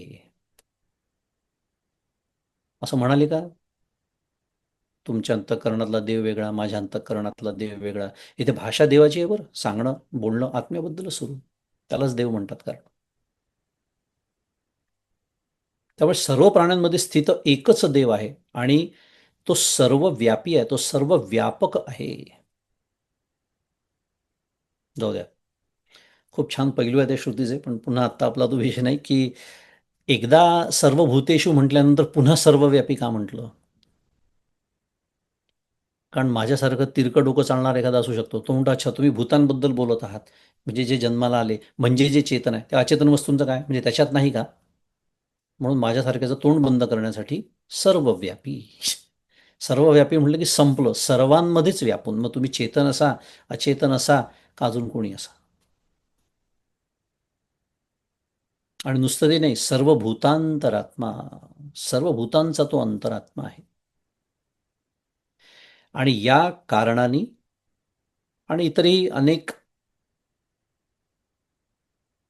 असं म्हणाले का. तुमच्या अंतःकरणातला देव वेगळा, माझ्या अंतःकरणातला देव वेगळा. इथे भाषा देवाची आहे बरं, सांगणं बोलणं आत्म्याबद्दलच सुरू, त्यालाच देव म्हणतात. कारण त्यामुळे सर्व प्राण्यांमध्ये स्थित एकच देव आहे आणि तो सर्व व्यापी आहे, तो सर्व व्यापक आहे. जाऊ द्या, खूप छान पैलू आहे त्या श्रुतीचे, पण पुन्हा आत्ता आपला तो विषय नाही की एकदा सर्वभूतेषु म्हटल्यानंतर पुन्हा सर्वव्यापी का म्हटलं. कारण माझ्यासारखं तिरकं डोकं चालणार एखादा असू शकतो, तो म्हणतो अच्छा तुम्ही भूतांबद्दल बोलत आहात, म्हणजे जे जन्माला आले म्हणजे जे चेतन आहे त्या अचेतन वस्तूंचं काय, म्हणजे त्याच्यात नाही का. म्हणून माझ्यासारख्याचं तोंड बंद करण्यासाठी सर्वव्यापी. सर्वव्यापी म्हटलं की संपलं, सर्वांमध्येच व्यापून, मग तुम्ही चेतन असा, अचेतन असा, का अजून कोणी असा. आणि नुसतं ते नाही, सर्व भूतांतरात्मा, सर्व भूतांचा तो अंतरात्मा आहे. आणि या कारणाने आणि इतरही अनेक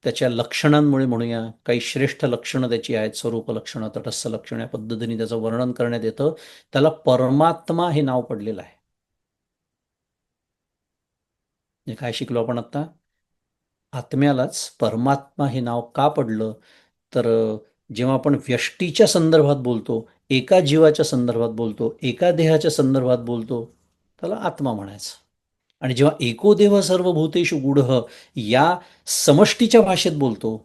त्याच्या लक्षणांमुळे म्हणूया, काही श्रेष्ठ लक्षणं त्याची आहेत, स्वरूप लक्षणं, तटस्थ लक्षणं, या पद्धतीने त्याचं वर्णन करण्यात येतं. त्याला परमात्मा हे नाव पडलेलं आहे. हे काय शिकलो आपण आता, आत्म्यालाच परमात्मा हे नाव का पडलं, तर जेव्हा आपण व्यष्टीच्या संदर्भात बोलतो, एका जीवाच्या संदर्भात बोलतो, एका देहाच्या संदर्भात बोलतो, त्याला आत्मा म्हणायचं. आणि जेव्हा एको देव सर्वभूतेषु गूढः या समष्टीच्या भाषेत बोलतो,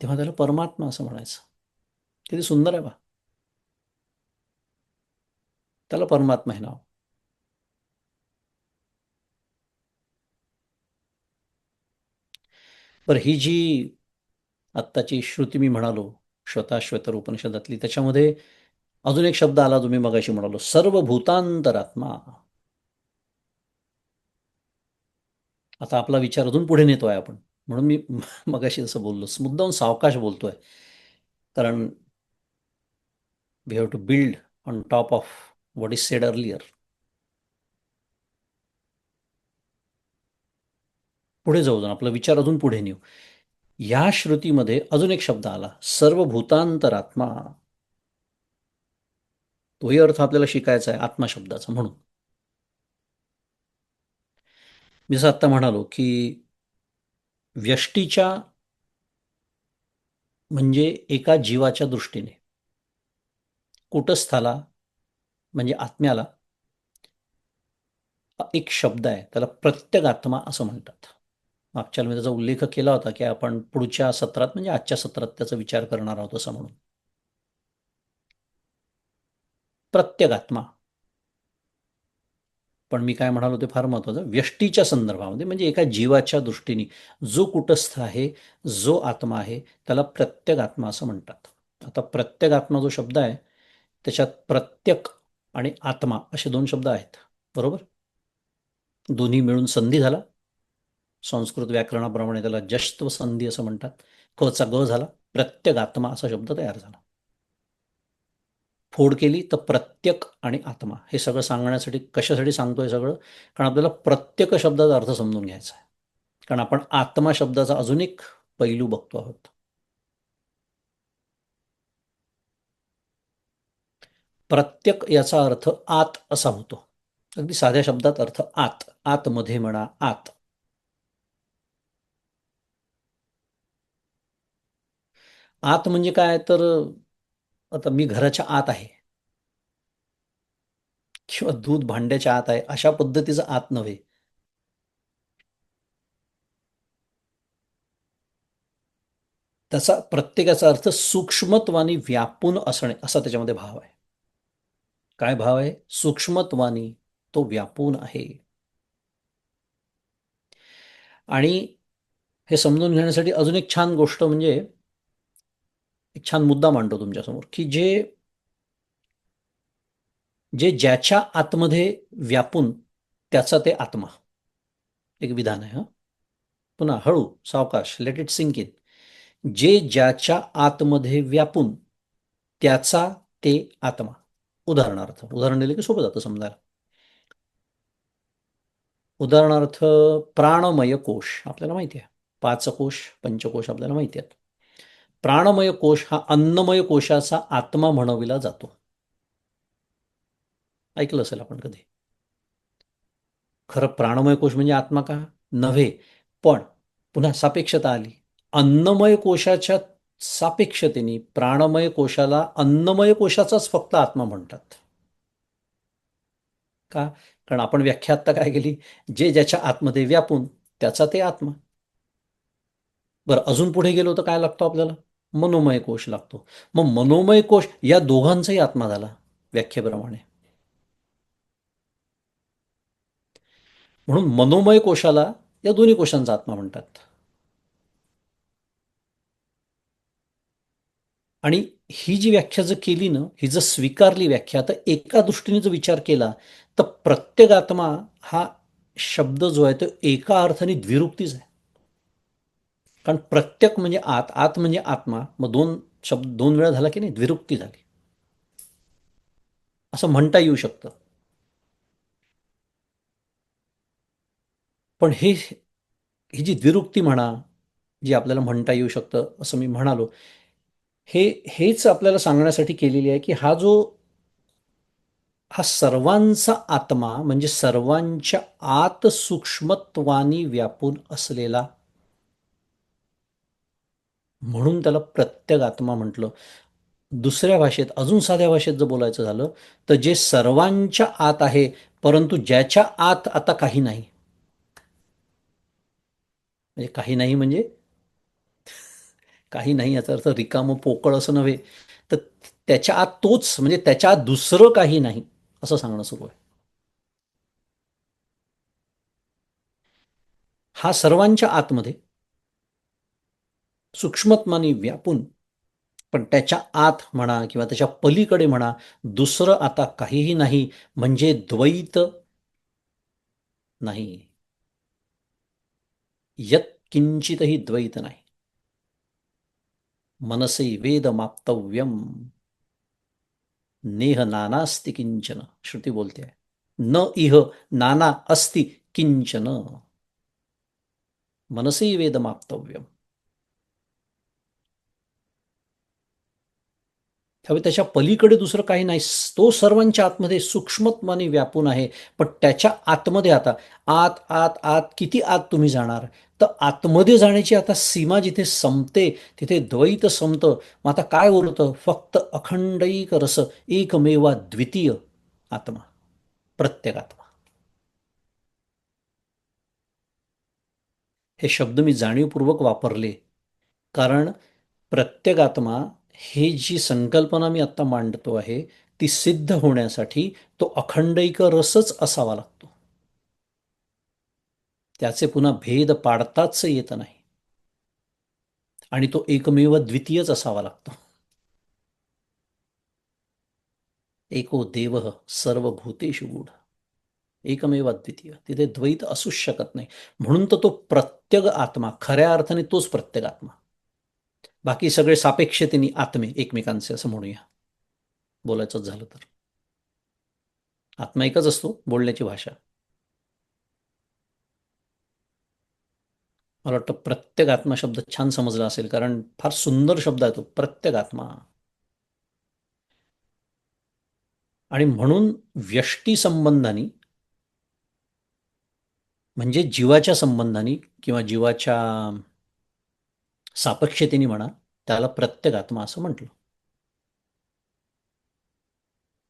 तेव्हा त्याला परमात्मा असं म्हणायचं. किती सुंदर आहे बा, त्याला परमात्मा हे नाव. बरं, ही जी आत्ताची श्रुती मी म्हणालो, श्वेताश्वतर उपनिषदातली, त्याच्यामध्ये अजून एक शब्द आला, तुम्ही मगाशी म्हणालो सर्वभूतांतरात्मा. आता आपला विचार अजून पुढे नेतोय आपण, म्हणून मी मगाशी असं बोललो, मुद्दाम सावकाश बोलतोय, कारण we have to build on top of what is said earlier. पुढे जाऊ जाऊन आपला विचार अजून पुढे नेऊ. या श्रुतीमध्ये अजून एक शब्द आला, सर्वभूतांतरात्मा. तोही अर्थ आपल्याला शिकायचा आहे आत्मा शब्दाचा. म्हणून मी जसं आत्ता म्हणालो की व्यष्टीच्या म्हणजे एका जीवाच्या दृष्टीने, कुटस्थाला म्हणजे आत्म्याला एक शब्द आहे, त्याला प्रत्यगात्मा असं म्हणतात. मागच्या मी त्याचा उल्लेख केला होता की आपण पुढच्या सत्रात म्हणजे आजच्या सत्रात त्याचा विचार करणार आहोत असं म्हणून. प्रत्यगात्मा. पण मी काय म्हणालो ते फार महत्त्वाचं, व्यष्टीच्या संदर्भामध्ये म्हणजे एका जीवाच्या दृष्टीने जो कुटस्थ आहे, जो आत्मा आहे, त्याला प्रत्यगात्मा असं म्हणतात. आता प्रत्यगात्मा जो शब्द आहे, त्याच्यात प्रत्यक आणि आत्मा असे दोन शब्द आहेत, बरोबर. दोन्ही मिळून संधी झाला. संस्कृत व्याकरणाप्रमाणे त्याला जश्त्व संधी असं म्हणतात. कचा ग झाला, प्रत्यगात्मा असा शब्द तयार झाला. फोड केली तर प्रत्यक आणि आत्मा हे सगळं सांगण्यासाठी, कशासाठी सांगतोय सगळं, कारण आपल्याला प्रत्येक शब्दाचा अर्थ समजून घ्यायचा आहे. कारण आपण आत्मा शब्दाचा अजून एक पैलू बघतो आहोत. प्रत्यक याचा अर्थ आत असा होतो. अगदी साध्या शब्दात अर्थ आत, आतमध्ये म्हणा, आत. आत म्हणजे काय, तर आता मी घराच्या आत आहे किंवा दूध भांड्याच्या आत आहे अशा पद्धतीचं आत नव्हे. त्याचा प्रत्येकाचा अर्थ सूक्ष्मत्वानी व्यापून असणे असा त्याच्यामध्ये भाव आहे. काय भाव आहे, सूक्ष्मत्वानी तो व्यापून आहे. आणि हे समजून घेण्यासाठी अजून एक छान गोष्ट म्हणजे, एक छान मुद्दा मांडतो तुमच्यासमोर की जे जे ज्याच्या आतमध्ये व्यापून त्याचा ते आत्मा. एक विधान आहे. पुन्हा हळू, सावकाश, लेट इट सिंक इन. जे ज्याच्या आतमध्ये व्यापून त्याचा ते आत्मा. उदाहरणार्थ, उदाहरण दिलं की सोपं जातं समजायला. उदाहरणार्थ, प्राणमय कोश आपल्याला माहिती आहे, पाच कोश, पंचकोश आपल्याला माहिती आहेत. प्राणमय कोश हा अन्नमय कोशाचा आत्मा म्हणविला जातो. ऐकलं असेल आपण कधी. खरं प्राणमय कोश म्हणजे आत्मा का नव्हे, पण पुन्हा सापेक्षता आली. अन्नमय कोशाच्या सापेक्षतेने प्राणमय कोशाला अन्नमय कोशाचाच फक्त आत्मा म्हणतात. का? कारण आपण व्याख्या आत्ता काय केली? जे ज्याच्या आतमध्ये व्यापून त्याचा ते आत्मा. बरं, अजून पुढे गेलो तर काय लागतो आपल्याला? मनोमय कोश लागतो. मग मनोमय कोश या दोघांचाही आत्मा झाला व्याख्येप्रमाणे. म्हणून मनोमय कोशाला या दोन्ही कोशांचा आत्मा म्हणतात. आणि ही जी व्याख्या जर केली ना, ही जर स्वीकारली व्याख्या, तर एका दृष्टीने जर विचार केला तर प्रत्येगात्मा हा शब्द जो आहे तो एका अर्थाने द्विरुक्तीच आहे. कारण प्रत्येक म्हणजे आत, आत म्हणजे आत्मा, मग दोन शब्द दोन वेळा झाला की नाही, द्विरुक्ती झाली असं म्हणता येऊ शकतं. पण ही जी द्विरुक्ती म्हणा, जी आपल्याला म्हणता येऊ शकतं असं मी म्हणालो, हेच आपल्याला सांगण्यासाठी केलेली आहे की हा सर्वांचा आत्मा म्हणजे सर्वांच्या आत सूक्ष्मत्वानी व्यापून असलेला, म्हणून त्याला प्रत्येक आत्मा म्हटलं. दुसऱ्या भाषेत, अजून साध्या भाषेत जर बोलायचं झालं तर जे सर्वांच्या आत आहे परंतु ज्याच्या आत आता काही नाही. म्हणजे काही नाही म्हणजे काही नाही याचा अर्थ रिकामं पोकळ असं नव्हे, तर त्याच्या आत तोच, म्हणजे त्याच्या आत दुसरं काही नाही असं सांगणं सुरू आहे. हा सर्वांच्या आतमध्ये सूक्ष्मत्वाने व्यापून, पण त्याच्या आत म्हणा किंवा त्याच्या पलीकडे म्हणा दुसरं आता काहीही नाही, म्हणजे द्वैत नाही. यत किंचितही द्वैत नाही. मनसे वेद माप्तव्यम नेह नानास्ति किंचन, श्रुती बोलते आहे. न इह नाना अस्ति किंचन, मनसे वेद माप्तव्यम. त्यामुळे त्याच्या पलीकडे दुसरं काही नाही. तो सर्वांच्या आतमध्ये सूक्ष्मत्वाने व्यापून आहे. पण त्याच्या आतमध्ये आता आत आत आत किती आत तुम्ही जाणार? तर आतमध्ये जाण्याची आता सीमा जिथे संपते तिथे द्वैत संपतं. मग आता काय उरतं? फक्त अखंडैक रस एकमेवा द्वितीय आत्मा, प्रत्येक आत्मा. हे शब्द मी जाणीवपूर्वक वापरले कारण प्रत्येगात्मा ही जी संकल्पना मी आत्ता मांडतो आहे ती सिद्ध होण्यासाठी तो अखंडैक रसच असावा लागतो. त्याचे पुन्हा भेद पाडताच येत नाही आणि तो एकमेव द्वितीयच असावा लागतो. एको देव सर्वभूतेषु गूढ, एकमेव अद्वितीय, तिथे द्वैत असूच शकत नाही. म्हणून तर तो प्रत्येक आत्मा खऱ्या अर्थाने तोच प्रत्येक आत्मा. बाकी सगळे सापेक्षतेने आत्मे एकमेकांचे असं म्हणूया, बोलायचं झालं तर. आत्मा एकच असतो, बोलण्याची भाषा. मला वाटतं प्रत्येक आत्मा शब्द छान समजला असेल कारण फार सुंदर शब्द आहे तो, प्रत्येक आत्मा. आणि म्हणून व्यष्टी संबंधानी म्हणजे जीवाच्या संबंधानी किंवा जीवाच्या सापेक्षतेने म्हणा, त्याला प्रत्येक आत्मा असं म्हटलं.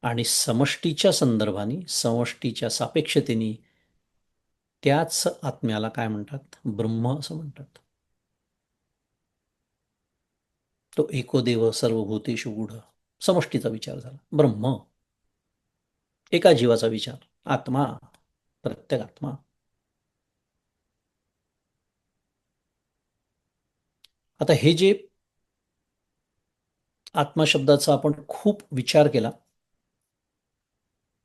आणि समष्टीच्या संदर्भाने, समष्टीच्या सापेक्षतेने त्याच आत्म्याला काय म्हणतात? ब्रह्म असं म्हणतात. तो एको देव सर्वभूतेषु गूढ, समष्टीचा विचार झाला. ब्रह्म एका जीवाचा विचार, आत्मा, प्रत्येक आत्मा. आता हे जे आत्मा शब्दाचा आपण खूप विचार केला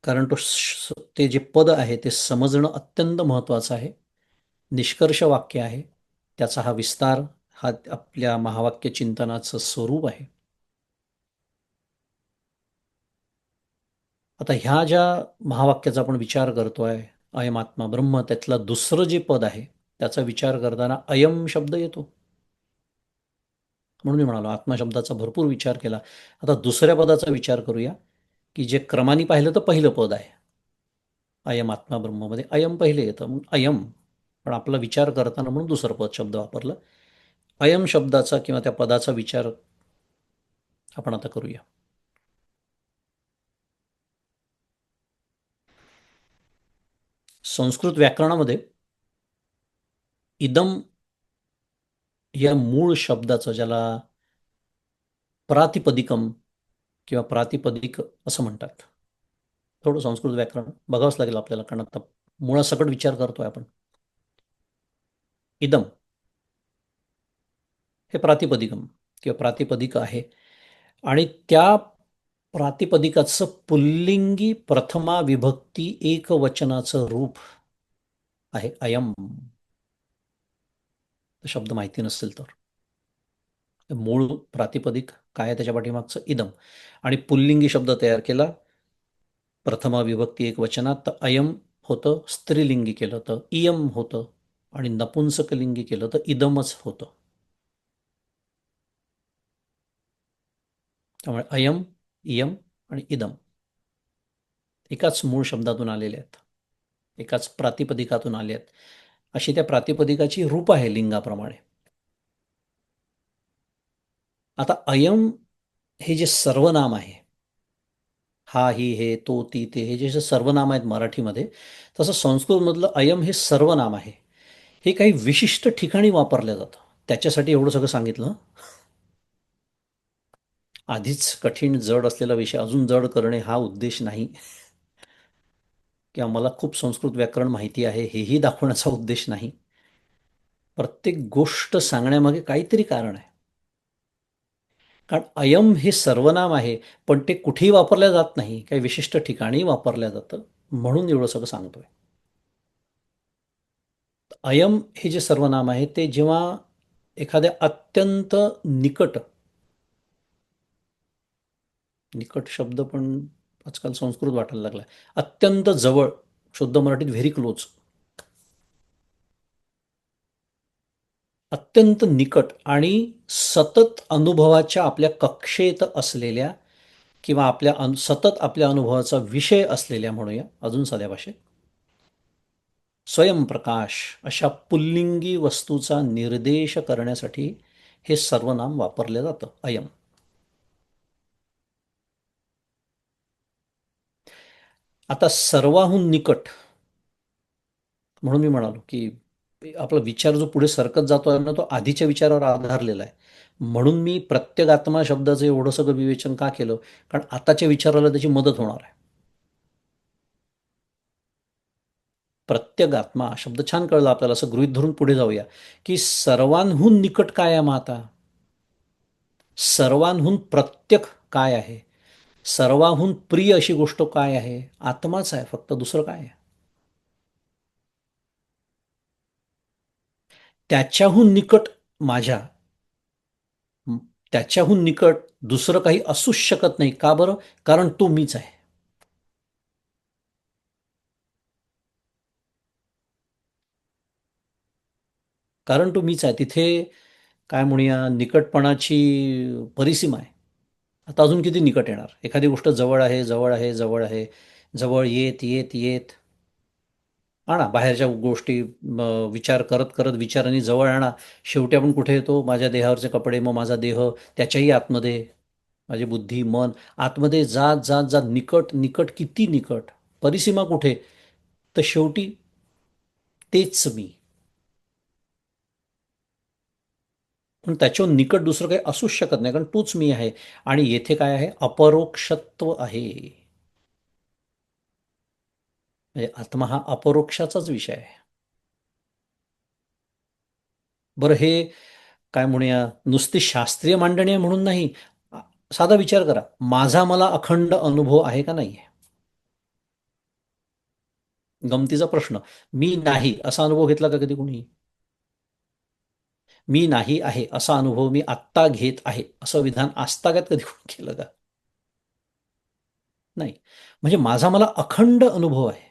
कारण ते जे पद आहे ते समजणं अत्यंत महत्त्वाचं आहे. निष्कर्ष वाक्य आहे, त्याचा हा विस्तार, हा आपल्या महावाक्य चिंतनाचं स्वरूप आहे. आता ह्या ज्या महावाक्याचा आपण विचार करतोय, अयम आत्मा ब्रह्म, त्यातलं दुसरं जे पद आहे त्याचा विचार करताना अयम शब्द येतो. म्हणून मी म्हणालो आत्मा शब्दाचा भरपूर विचार केला. आता दुसऱ्या पदाचा विचार करूया की जे क्रमाने पाहिलं तर पहिलं पद आहे. अयम आत्मा ब्रह्ममध्ये अयम पहिले येतं, मग अयम. पण आपला विचार करताना म्हणून दुसरं पद शब्द वापरलं. अयम शब्दाचा किंवा त्या पदाचा विचार आपण आता करूया. संस्कृत व्याकरणामध्ये इदम या मूळ शब्दाचं, ज्याला प्रातिपदिकम किंवा प्रातिपदिक असं म्हणतात. थोडं संस्कृत व्याकरण बघावंच लागेल आपल्याला, कारण आता मुळासकट विचार करतोय आपण. इदम हे प्रातिपदिकम किंवा प्रातिपदिक आहे, आणि त्या प्रातिपदिकाचं पुल्लिंगी प्रथमा विभक्ती एकवचनाचं रूप आहे अयम. शब्द माहिती नसेल तर मूळ प्रातिपदिक काय आहे त्याच्या पाठीमागचं इदम, आणि पुल्लिंगी शब्द तयार केला प्रथमा विभक्ती एक वचनात, तर अयम होतं. स्त्रीलिंगी केलं तर इयम होतं, आणि नपुंसकलिंगी केलं तर इदमच होतं. त्यामुळे अयम, इयम आणि इदम एकाच मूळ शब्दातून आलेले आहेत, एकाच प्रातिपदिकातून आले आहेत. अशी त्या प्रातिपदिकाची रूप आहे लिंगाप्रमाणे. आता अयम हे जे सर्वनाम आहे, हा, ही, हे, तो, ती, ते, हे जे सर्वनाम आहेत मराठीमध्ये, तसं संस्कृतमधलं अयम हे सर्वनाम आहे. हे काही विशिष्ट ठिकाणी वापरलं जातं. त्याच्यासाठी एवढं सगळं सांगितलं. आधीच कठीण जड असलेला विषय अजून जड करणे हा उद्देश नाही, किंवा मला खूप संस्कृत व्याकरण माहिती आहे हेही दाखवण्याचा उद्देश नाही. प्रत्येक गोष्ट सांगण्यामागे काहीतरी कारण आहे. कारण अयम हे सर्वनाम आहे, पण ते कुठेही वापरल्या जात नाही, काही विशिष्ट ठिकाणी वापरल्या जातं, म्हणून एवढं सगळं सांगतोय. अयम हे जे सर्वनाम आहे ते जेव्हा एखाद्या अत्यंत निकट, निकट शब्द पण आजकाल संस्कृत वाटायला लागला, अत्यंत जवळ, शुद्ध मराठीत व्हेरी क्लोज, अत्यंत निकट आणि सतत अनुभवाच्या आपल्या कक्षेत असलेल्या, किंवा सतत आपल्या अनुभवाचा विषय असलेल्या, म्हणूया अजून साध्या भाषेत, स्वयंप्रकाश अशा पुल्लिंगी वस्तूचा निर्देश करण्यासाठी हे सर्वनाम वापरलं जातं अयम. आता सर्वाहून निकट, म्हणून मी म्हणालो की आपला विचार जो पुढे सरकत जातो आहे ना, तो आधीच्या विचारावर आधारलेला आहे. म्हणून मी प्रत्यगात्मा शब्दाचं एवढं सगळं विवेचन का केलं, कारण आताच्या विचाराला त्याची मदत होणार आहे. प्रत्यगात्मा शब्द छान कळला आपल्याला, असं गृहीत धरून पुढे जाऊया की सर्वांहून निकट काय आहे. मग आता सर्वांहून प्रत्यक काय आहे, सर्वांहून प्रिय अशी गोष्ट काय आहे, आत्माच आहे, फक्त दुसरं काय आहे. त्याच्याहून निकट माझ्या, त्याच्याहून निकट दुसरं काही असूच शकत नाही. का बरं? कारण तो मीच आहे. कारण तो मीच आहे. तिथे काय म्हणूया, निकटपणाची परिसीमा आहे. आता अजून किती निकट येणार? एखादी गोष्ट जवळ आहे, जवळ आहे, जवळ आहे, जवळ येत येत येत आणा बाहेरच्या गोष्टी, विचार करत करत विचारांनी जवळ आणा. शेवटी आपण कुठे येतो? माझ्या देहावरचे कपडे, मग माझा देह, त्याच्याही आतमध्ये माझी बुद्धी, मन, आतमध्ये जात जात जात निकट निकट, किती निकट, परिसीमा कुठे? तर शेवटी तेच मी. पण त्याच्याहून निकट दुसरं काही असूच शकत नाही, कारण तूच मी आहे. आणि येथे काय आहे? अपरोक्षत्व आहे. म्हणजे आत्मा हा अपरोक्षाचाच विषय आहे. बरं, हे काय म्हणूया, नुसती शास्त्रीय मांडणी आहे म्हणून नाही. साधा विचार करा, माझा मला अखंड अनुभव आहे का नाही आहे? गमतीचा प्रश्न. मी नाही असा अनुभव घेतला का कधी कोणी? मी नाही आहे असा अनुभव मी आत्ता घेत आहे असं विधान आजतागत कधी कोणी केलं का? नाही. म्हणजे माझा मला अखंड अनुभव आहे.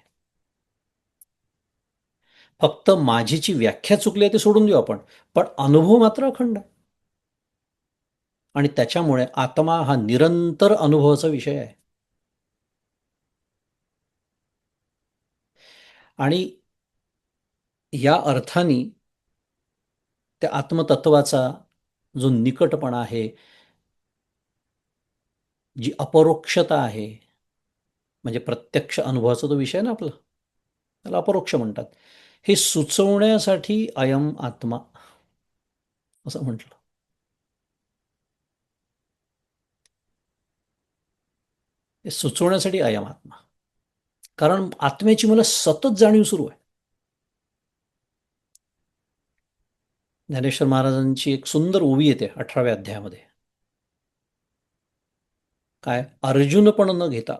फक्त माझीची व्याख्या चुकली आहे ते सोडून देऊ आपण, पण अनुभव मात्र अखंड आहे. आणि त्याच्यामुळे आत्मा हा निरंतर अनुभवाचा विषय आहे. आणि या अर्थाने त्या आत्मतत्वाचा जो निकटपणा आहे, जी अपरोक्षता आहे, म्हणजे प्रत्यक्ष अनुभवाचा तो विषय ना आपला, त्याला अपरोक्ष म्हणतात. हे सुचवण्यासाठी अयम आत्मा असं म्हटलं. हे सुचवण्यासाठी अयम आत्मा. कारण आत्म्याची मला सतत जाणीव सुरू आहे. ज्ञानेश्वर महाराजांची एक सुंदर ओवी येते 18व्या अध्यायामध्ये. काय? अर्जुन पण न घेता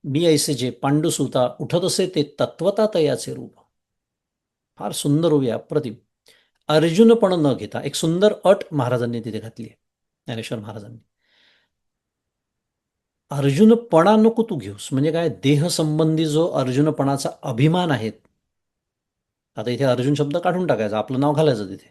मी ऐसे जे पांडुसुता उठत असे ते तत्वता तयाचे रूप. फार सुंदर ओवी आहे, अप्रतिम. अर्जुन पण न घेता एक सुंदर अट महाराजांनी तिथे घातली आहे, ज्ञानेश्वर महाराजांनी. अर्जुनपणा नको तू घेऊस, म्हणजे काय? देहसंबंधी जो अर्जुनपणाचा अभिमान आहे, आता इथे अर्जुन शब्द काढून टाकायचा, आपलं नाव घालायचं तिथे.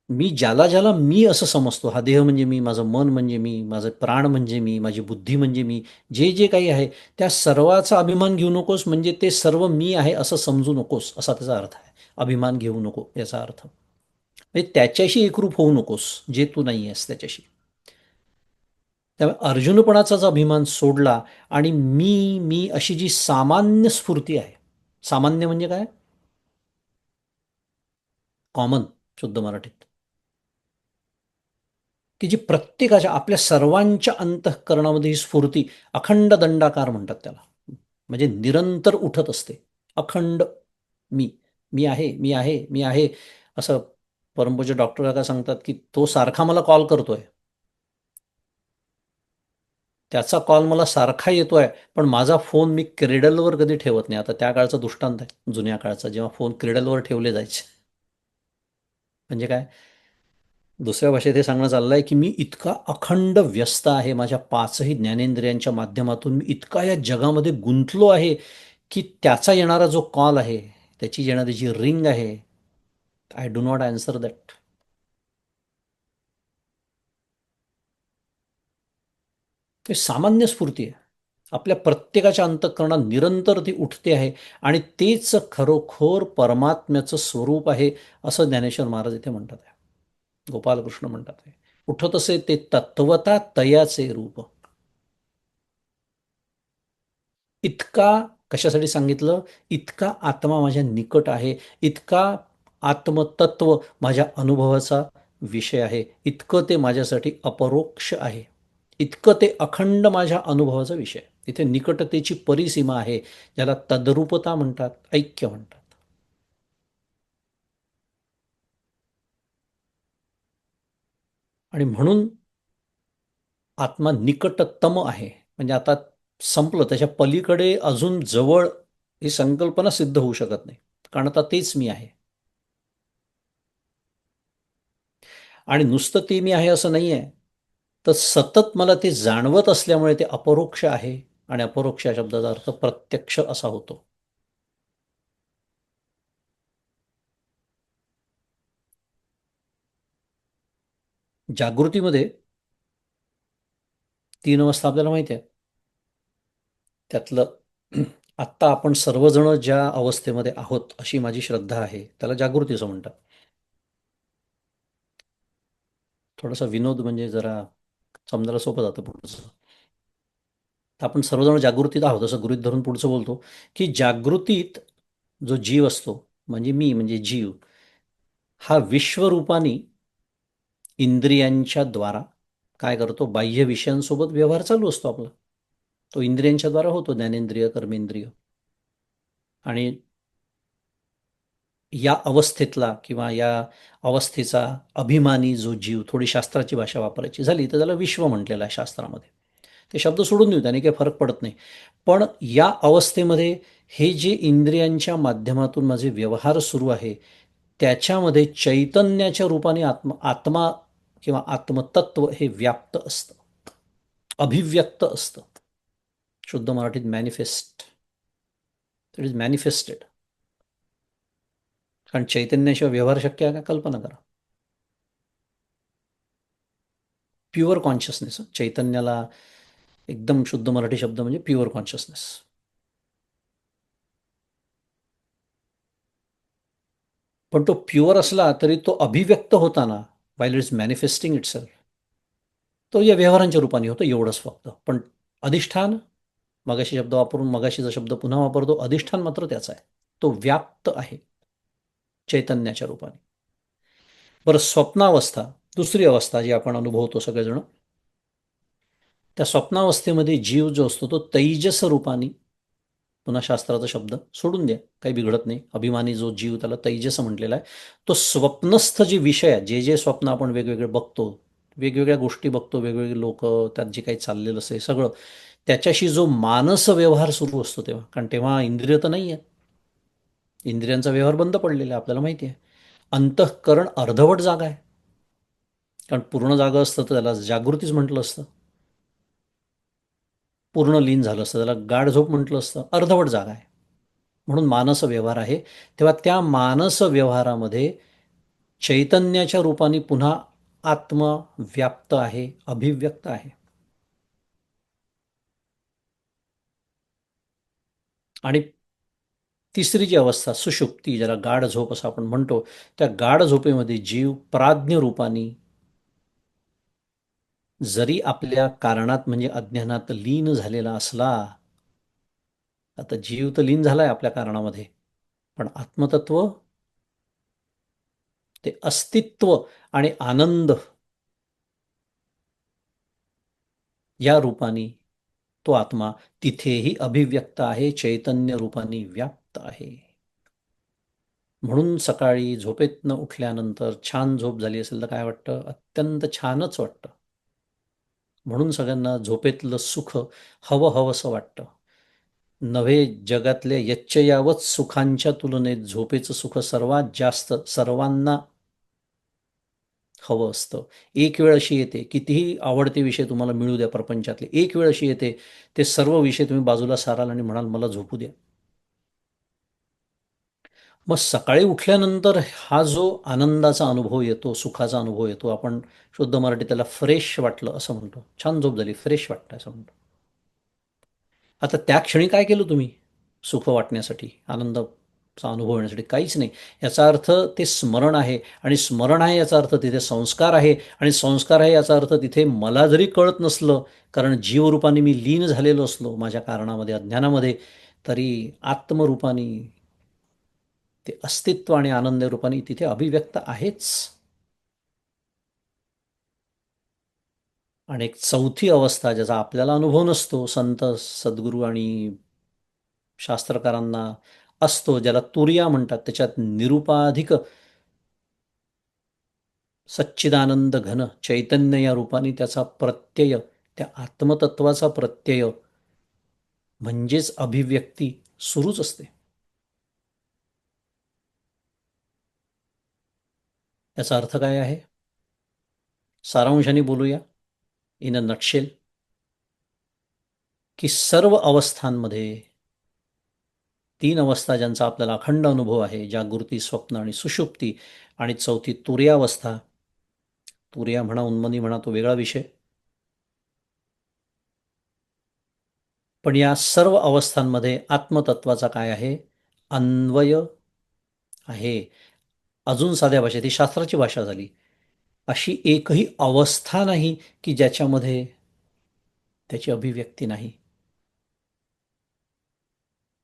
मी ज्याला ज्याला मी असं समजतो, हा देह म्हणजे मी, माझं मन म्हणजे मी, माझं प्राण म्हणजे मी, माझी बुद्धी म्हणजे मी, जे जे काही आहे त्या सर्वाचा अभिमान घेऊ नकोस, म्हणजे ते सर्व मी आहे असं समजू नकोस, असा त्याचा अर्थ आहे. अभिमान घेऊ नको याचा अर्थ म्हणजे त्याच्याशी एकरूप होऊ नकोस, जे तू नाही आहेस त्याच्याशी. त्यामुळे अर्जुनपणाचाच अभिमान सोडला आणि मी अशी जी सामान्य स्फूर्ती आहे, सामान्य म्हणजे काय? कॉमन, शुद्ध मराठीत, की जी प्रत्येकाच्या आपल्या सर्वांच्या अंतःकरणामध्ये ही स्फूर्ती अखंड दंडाकार म्हणतात त्याला, म्हणजे निरंतर उठत असते. अखंड मी, मी आहे, मी आहे, मी आहे, असं परमपूज्य डॉक्टर काका सांगतात की तो सारखा मला कॉल करतोय, त्याचा कॉल मला सारखा येतोय, पण माझा फोन मी क्रेडलवर कधी ठेवत नाही. आता त्या काळचा दृष्टांत आहे, जुन्या काळचा, जेव्हा फोन क्रेडलवर ठेवले जायचे. म्हणजे काय? दुसऱ्या भाषेत हे सांगणं चाललं आहे की मी इतका अखंड व्यस्त आहे, माझ्या पाचही ज्ञानेंद्रियांच्या माध्यमातून मी इतका या जगामध्ये गुंतलो आहे की त्याचा येणारा जो कॉल आहे, त्याची येणारी जी रिंग आहे, I do not answer that. ते सामान्य स्फूर्ती आहे, आपल्या प्रत्येकाच्या अंतःकरणात निरंतर ती उठते आहे आणि तेच खरोखर परमात्म्याचं स्वरूप आहे, असं ज्ञानेश्वर महाराज इथे म्हणतात आहे, गोपालकृष्ण म्हणतात आहे. उठत असे ते तत्वता तयाचे रूप. इतका, कशासाठी सांगितलं? इतका आत्मा माझ्या निकट आहे, इतका आत्मतत्व माझ्या अनुभवाचा विषय आहे, इतकं ते माझ्यासाठी अपरोक्ष आहे, इतकं ते अखंड माझ्या अनुभवाचा विषय. इथे निकटतेची परिसीमा आहे, ज्याला तद्रूपता म्हणतात, ऐक्य म्हणतात. आणि म्हणून आत्मा निकटतम आहे, म्हणजे आता संपलं, त्याच्या पलीकडे अजून जवळ ही संकल्पना सिद्ध होऊ शकत नाही, कारण आता तेच मी आहे. आणि नुसतं ते मी आहे असं नाही आहे, तर सतत मला ते जाणवत असल्यामुळे ते अपरोक्ष आहे. आणि अपरोक्ष या शब्दाचा अर्थ प्रत्यक्ष असा होतो. जागृतीमध्ये 3 अवस्था आपल्याला माहिती आहे. त्यातलं आत्ता आपण सर्वजण ज्या अवस्थेमध्ये आहोत अशी माझी श्रद्धा आहे, त्याला जागृती असं म्हणतात. थोडासा विनोद म्हणजे जरा समजायला सोपं जातं पुढचं. तर आपण सर्वजण जागृतीत आहोत असं गृहीत धरून पुढचं बोलतो की जागृतीत जो जीव असतो, म्हणजे मी म्हणजे जीव, हा विश्वरूपानी इंद्रियांच्या द्वारा काय करतो? बाह्य विषयांसोबत व्यवहार चालू असतो आपला, तो इंद्रियांच्या द्वारा होतो, ज्ञानेंद्रिय, कर्मेंद्रिय. आणि या अवस्थेतला किंवा या अवस्थेचा अभिमानी जो जीव, थोडी शास्त्राची भाषा वापरायची झाली तर त्याला विश्व म्हटलेलं आहे शास्त्रामध्ये, ते शब्द सोडून देऊ, त्याने काही फरक पडत नाही. पण या अवस्थेमध्ये हे जे इंद्रियांच्या माध्यमातून माझे व्यवहार सुरू आहे, त्याच्यामध्ये चैतन्याच्या रूपाने आत्मा किंवा आत्मतत्व हे व्याप्त असतं, अभिव्यक्त असतं. शुद्ध मराठीत मॅनिफेस्ट, इट इज मॅनिफेस्टेड. कारण चैतन्याशिवाय व्यवहार शक्य आहे का? कल्पना करा. प्युअर कॉन्शियसनेस, चैतन्याला एकदम शुद्ध मराठी शब्द म्हणजे प्युअर कॉन्शियसनेस. पण तो प्युअर असला तरी तो अभिव्यक्त होताना while it is manifesting it self, तो या व्यवहारांच्या रूपाने होतो, एवढंच फक्त. पण अधिष्ठान, मगाशी शब्द वापरून मगाशीचा शब्द पुन्हा वापरतो, अधिष्ठान मात्र त्याचा आहे. तो व्याप्त आहे चैतन्याच्या रूपाने. बरं, स्वप्नावस्था, दुसरी अवस्था जी आपण अनुभवतो सगळेजण, त्या स्वप्नावस्थेमध्ये जीव जो असतो तो तैजस रूपाने, पुन्हा शास्त्राचा शब्द सोडून द्या, काही बिघडत नाही, अभिमानी जो जीव त्याला तैजस म्हटलेला आहे, तो स्वप्नस्थ जे विषय आहे, जे जे स्वप्न आपण वेगवेगळे बघतो, वेगवेगळ्या गोष्टी बघतो, वेगवेगळे लोक, त्यात जे काही चाललेलं असतं सगळं, त्याच्याशी जो मानस व्यवहार सुरू असतो तेव्हा, कारण तेव्हा इंद्रिय तर नाही आहे, इंद्रियांचा व्यवहार बंद पडलेला आहे, आपल्याला माहिती आहे. अंतःकरण अर्धवट जागा आहे, कारण पूर्ण जागा असतं तर त्याला जागृतीच म्हटलं असतं, पूर्ण लीन झालं असतं त्याला गाढ झोप म्हटलं असतं, अर्धवट जागा आहे. म्हणून मानस व्यवहार आहे. तेव्हा त्या मानस व्यवहारामध्ये चैतन्याच्या रूपाने पुन्हा आत्मा व्याप्त आहे, अभिव्यक्त आहे. आणि तिसरी जी अवस्था सुषुप्ती, ज्याला गाढ झोप असं आपण म्हणतो, त्या गाढ झोपेमध्ये जीव प्राज्ञ रूपाने जरी आपल्या कारणात म्हणजे अज्ञानात लीन झालेला असला, आता जीव तर लीन झालाय आपल्या कारणामध्ये, पण आत्मतत्व, ते अस्तित्व आणि आनंद या रूपाने तो आत्मा तिथेही अभिव्यक्त आहे, चैतन्य रूपाने व्याप्त आहे. म्हणून सकाळी झोपेतनं उठल्यानंतर छान झोप झाली असेल तर काय वाटतं? अत्यंत छानच वाटतं. म्हणून सगळ्यांना झोपेतलं सुख हवं हवंसं वाटतं. नव्हे जगातल्या यच्चयावत सुखांच्या तुलनेत झोपेचं सुख सर्वात जास्त सर्वांना हवं असतं. एक वेळ अशी येते, कितीही आवडते विषय तुम्हाला मिळू द्या प्रपंचातले, एक वेळ अशी येते, ते सर्व विषय तुम्ही बाजूला साराल आणि म्हणाल मला झोपू द्या. मग सकाळी उठल्यानंतर हा जो आनंदाचा अनुभव येतो, सुखाचा अनुभव येतो, आपण शुद्ध मराठी त्याला फ्रेश वाटलं असं म्हणतो. छान झोप झाली, फ्रेश वाटतं असं म्हणतो. आता त्या क्षणी काय केलं तुम्ही सुख वाटण्यासाठी, आनंदाचा अनुभव येण्यासाठी? काहीच नाही. याचा अर्थ ते स्मरण आहे, आणि स्मरण आहे याचा अर्थ तिथे संस्कार आहे, आणि संस्कार आहे याचा अर्थ तिथे मला जरी कळत नसलं, कारण जीवरूपाने मी लीन झालेलो असलो माझ्या कारणामध्ये, अज्ञानामध्ये, तरी आत्मरूपाने ते अस्तित्व आणि आनंद रूपाने तिथे अभिव्यक्त आहेच. आणि एक चौथी अवस्था ज्याचा आपल्याला अनुभव नसतो, संत सद्गुरू आणि शास्त्रकारांना असतो, ज्याला तुर्या म्हणतात, त्याच्यात निरुपाधिक सच्चिदानंद घन चैतन्य या रूपाने त्याचा प्रत्यय, त्या आत्मतत्वाचा प्रत्यय म्हणजेच अभिव्यक्ती सुरूच असते. याचा अर्थ काय आहे? सारांशाने बोलूया, इन अ नटशेल, की सर्व अवस्थांमध्ये तीन अवस्था ज्यांचा आपल्याला अखंड अनुभव आहे, जागृती, स्वप्न आणि सुषुप्ती, आणि चौथी तुर्यावस्था, तुर्या म्हणा उन्मनी म्हणा तो वेगळा विषय, पण या सर्व अवस्थांमध्ये आत्मतत्वाचा काय आहे? अन्वय आहे. अजून साध्या भाषेत, ही शास्त्राची भाषा झाली, अशी एकही अवस्था नाही की ज्याच्यामध्ये त्याची अभिव्यक्ती नाही.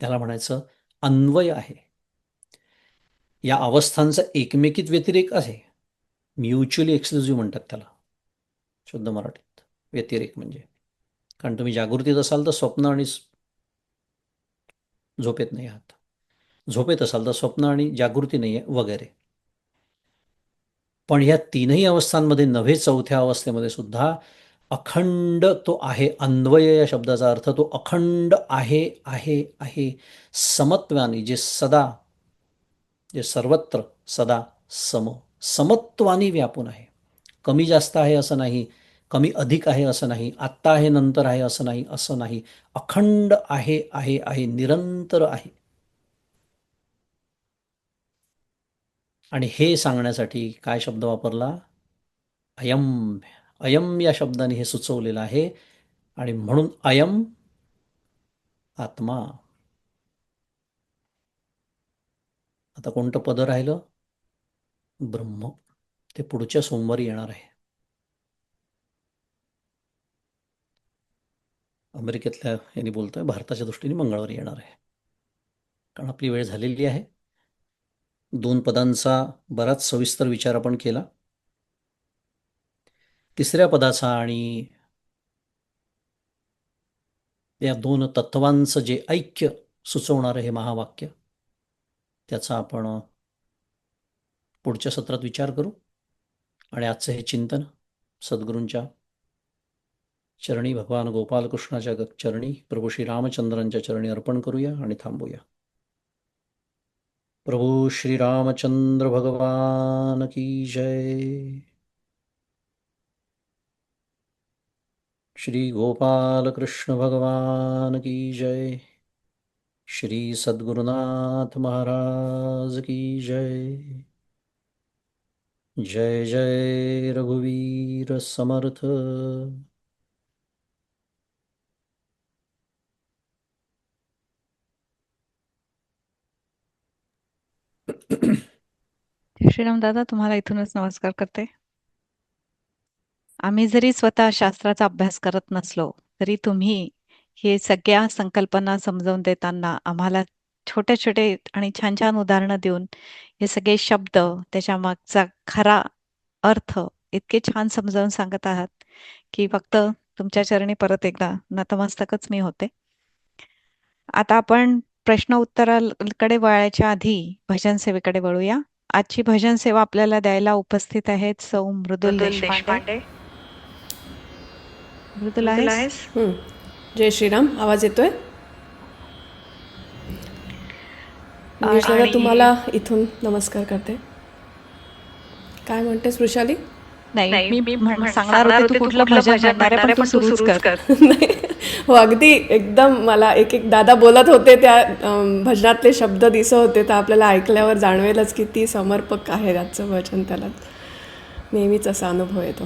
त्याला म्हणायचं अन्वय आहे. या अवस्थांचा एकमेकीत व्यतिरेक आहे, म्युच्युअली एक्सक्लुझिव्ह म्हणतात त्याला शुद्ध मराठीत. व्यतिरेक म्हणजे, कारण तुम्ही जागृतीत असाल तर स्वप्न आणि झोपेत नाही आहात, झोपेत असाल तर स्वप्न आणि जागृती नाही आहे वगैरे. पण ह्या तीनही अवस्थांमध्ये नव्हे, चौथ्या अवस्थेमध्ये सुद्धा अखंड तो आहे. अन्वय या शब्दाचा अर्थ तो अखंड आहे, आहे, आहे, समत्वानी, जे सदा, जे सर्वत्र सदा सम, समत्वानी व्यापून आहे. कमी जास्त आहे असं नाही, कमी अधिक आहे असं नाही, आत्ता आहे नंतर आहे असं नाही, असं नाही, अखंड आहे, आहे, आहे, निरंतर आहे. आणि हे सांगण्यासाठी काय शब्द वापरला? अयम. अयम या शब्दाने हे सुचवलेलं आहे, आणि म्हणून अयम आत्मा. आता कोणतं पद राहिलं? ब्रह्म ते पुढच्या सोमवारी येणार आहे. अमेरिकेतल्या यांनी बोलतोय, भारताच्या दृष्टीने मंगळवारी येणार आहे. कारण आपली वेळ झालेली आहे. 2 पदांचा बराच सविस्तर विचार आपण केला. 3ऱ्या पदाचा आणि या 2 तत्वांचं जे ऐक्य सुचवणारं हे महावाक्य, त्याचा आपण पुढच्या सत्रात विचार करू. आणि आजचं हे चिंतन सद्गुरूंच्या चरणी, भगवान गोपालकृष्णाच्या चरणी, प्रभू श्री रामचंद्रांच्या चरणी अर्पण करूया आणि थांबूया. प्रभू श्री रामचंद्र भगवान की जय. श्री गोपाल कृष्ण भगवान की जय. श्री सद्गुरुनाथ महाराज की जय. जय जय रघुवीर समर्थ. श्रीराम दादा, तुम्हाला इथूनच नमस्कार करते. आम्ही जरी स्वतः शास्त्राचा अभ्यास करत नसलो तरी तुम्ही हे सगळ्या संकल्पना समजावून देताना आम्हाला छोटे छोटे आणि छान छान उदाहरणं देऊन हे सगळे शब्द, त्याच्या मागचा खरा अर्थ इतके छान समजावून सांगत आहात की फक्त तुमच्या चरणी परत एकदा नतमस्तकच मी होते. आता आपण प्रश्न उत्तराकडे वळायच्या आधी भजन सेवेकडे वळूया. आजची भजन सेवा आपल्याला द्यायला उपस्थित आहेत सौ मृदुल देशपांडे. मृदुल आहेस? जय श्रीराम. आवाज येतोय? मंगेश दादा, तुम्हाला इथून नमस्कार करते. काय म्हणतेस वृषाली? नाही, मी सांगणार होते तू कुठलं भजन म्हणणार आहे, पण तू सुरूच कर. नाही, हो अगदी एकदम मला एक एक दादा बोलत होते त्या भजनातले शब्द दिसत होते, तर आपल्याला ऐकल्यावर जाणवेलच किती समर्पक आहे आजचं भजन. त्याला नेहमीच असा अनुभव येतो.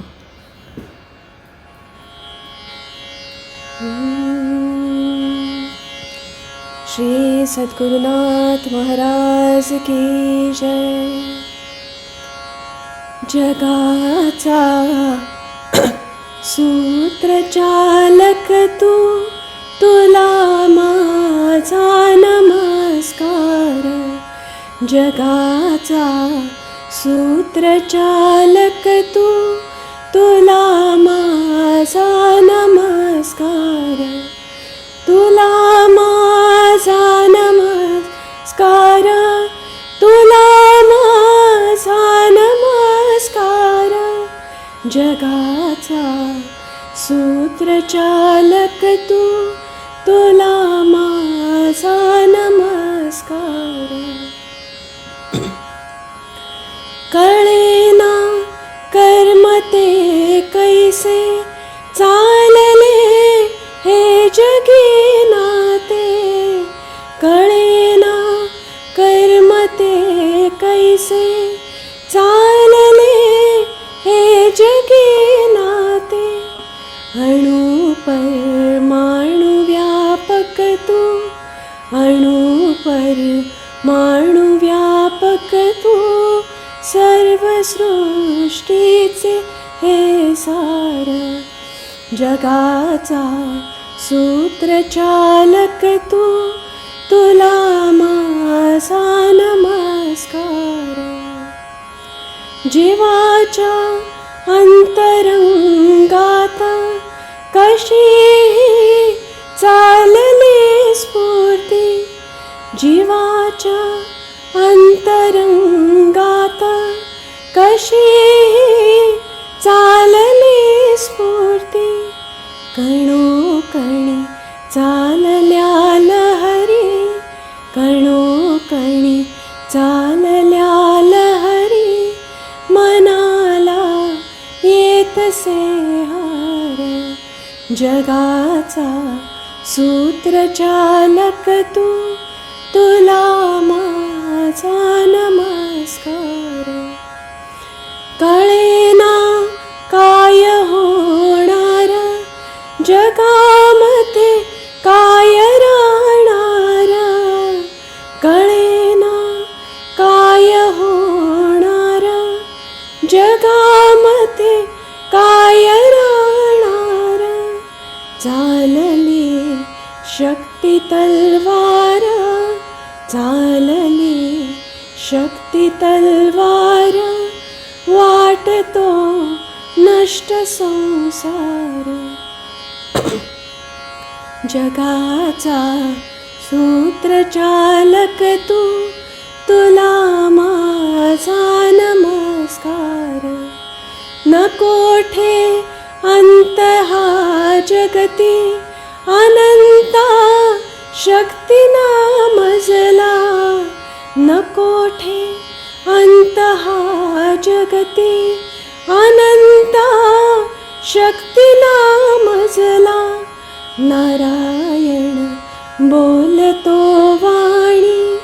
श्री सद्गुरुनाथ महाराज की जय. जगाचा सूत्रचालक तू, तुला माझा नमस्कार. जगाचा सूत्रचालक तू, तुला माझा नमस्कार. तुला माझा नमस्कार. तुला माझा नमस्कार. जगाचा सूत्रचालक तू, तुला माझा नमस्कार. कळेना कर्म ते कैसे, चालले हे जगी नाते. कळेना कर्म ते कैसे, चालले हे जगी नाते. अणु परमाणु व्यापक तू, अणु परमाणु व्यापक तू. सर्व सृष्टीचे हे सार. जगाचा सूत्रचालक तू, तुला माझा नमस्कार. जीवाच्या अंतरंगात कशी चालली स्फूर्ती. जीवाच्या अंतरंगात कशी चालली स्फूर्ती. कणोकणी चालल्या लहरी, कणोकणी चालल्या लहरी. मनाला येतसे हार. जगाचा सूत्रचालक तू, तुला माझा नमस्कार. कळेना काय होणार, जगामध्ये काय राहणार. कळेना काय होणार, शक्ती तलवार वाटतो नष्ट संसार. जगाचा सूत्रचालक तू, तुला माझा नमस्कार. न कोठे अंत हा जगती, अनंता शक्ती नामजला. न कोठे अंत हा जगती, अनंता शक्ती नामजला. नारायण बोलतो वाणी,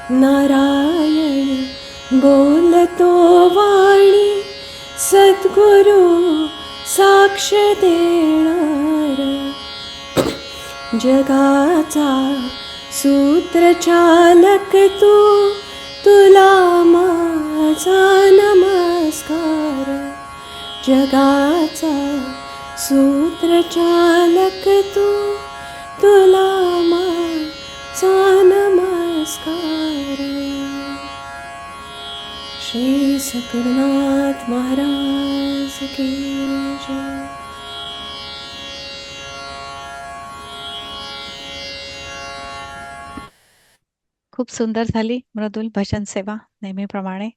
नारायण बोलतो वाणी. सद्गुरु साक्ष देणार. जगाचा सूत्रचालक तू, तुला माझा नमस्कार. जगाचा सूत्रचालक तू, तुला माझा नमस्कार. श्री सद्गुरुनाथ महाराज की जय. खूप सुंदर झाली मृदुल भजन सेवा नेहमीप्रमाणे.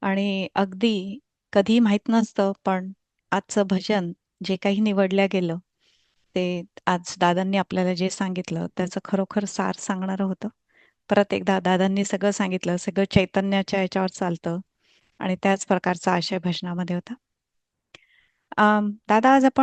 आणि अगदी कधी माहीत नसतं, पण आजचं भजन जे काही निवडलं गेलं ते आज दादांनी आपल्याला जे सांगितलं त्याचं खरोखर सार सांगणारं होतं. परत एकदा दादांनी सगळं सांगितलं, सगळं चैतन्याच्या याच्यावर चालतं आणि त्याच प्रकारचा आशय भजनामध्ये होता. दादा, आज आपण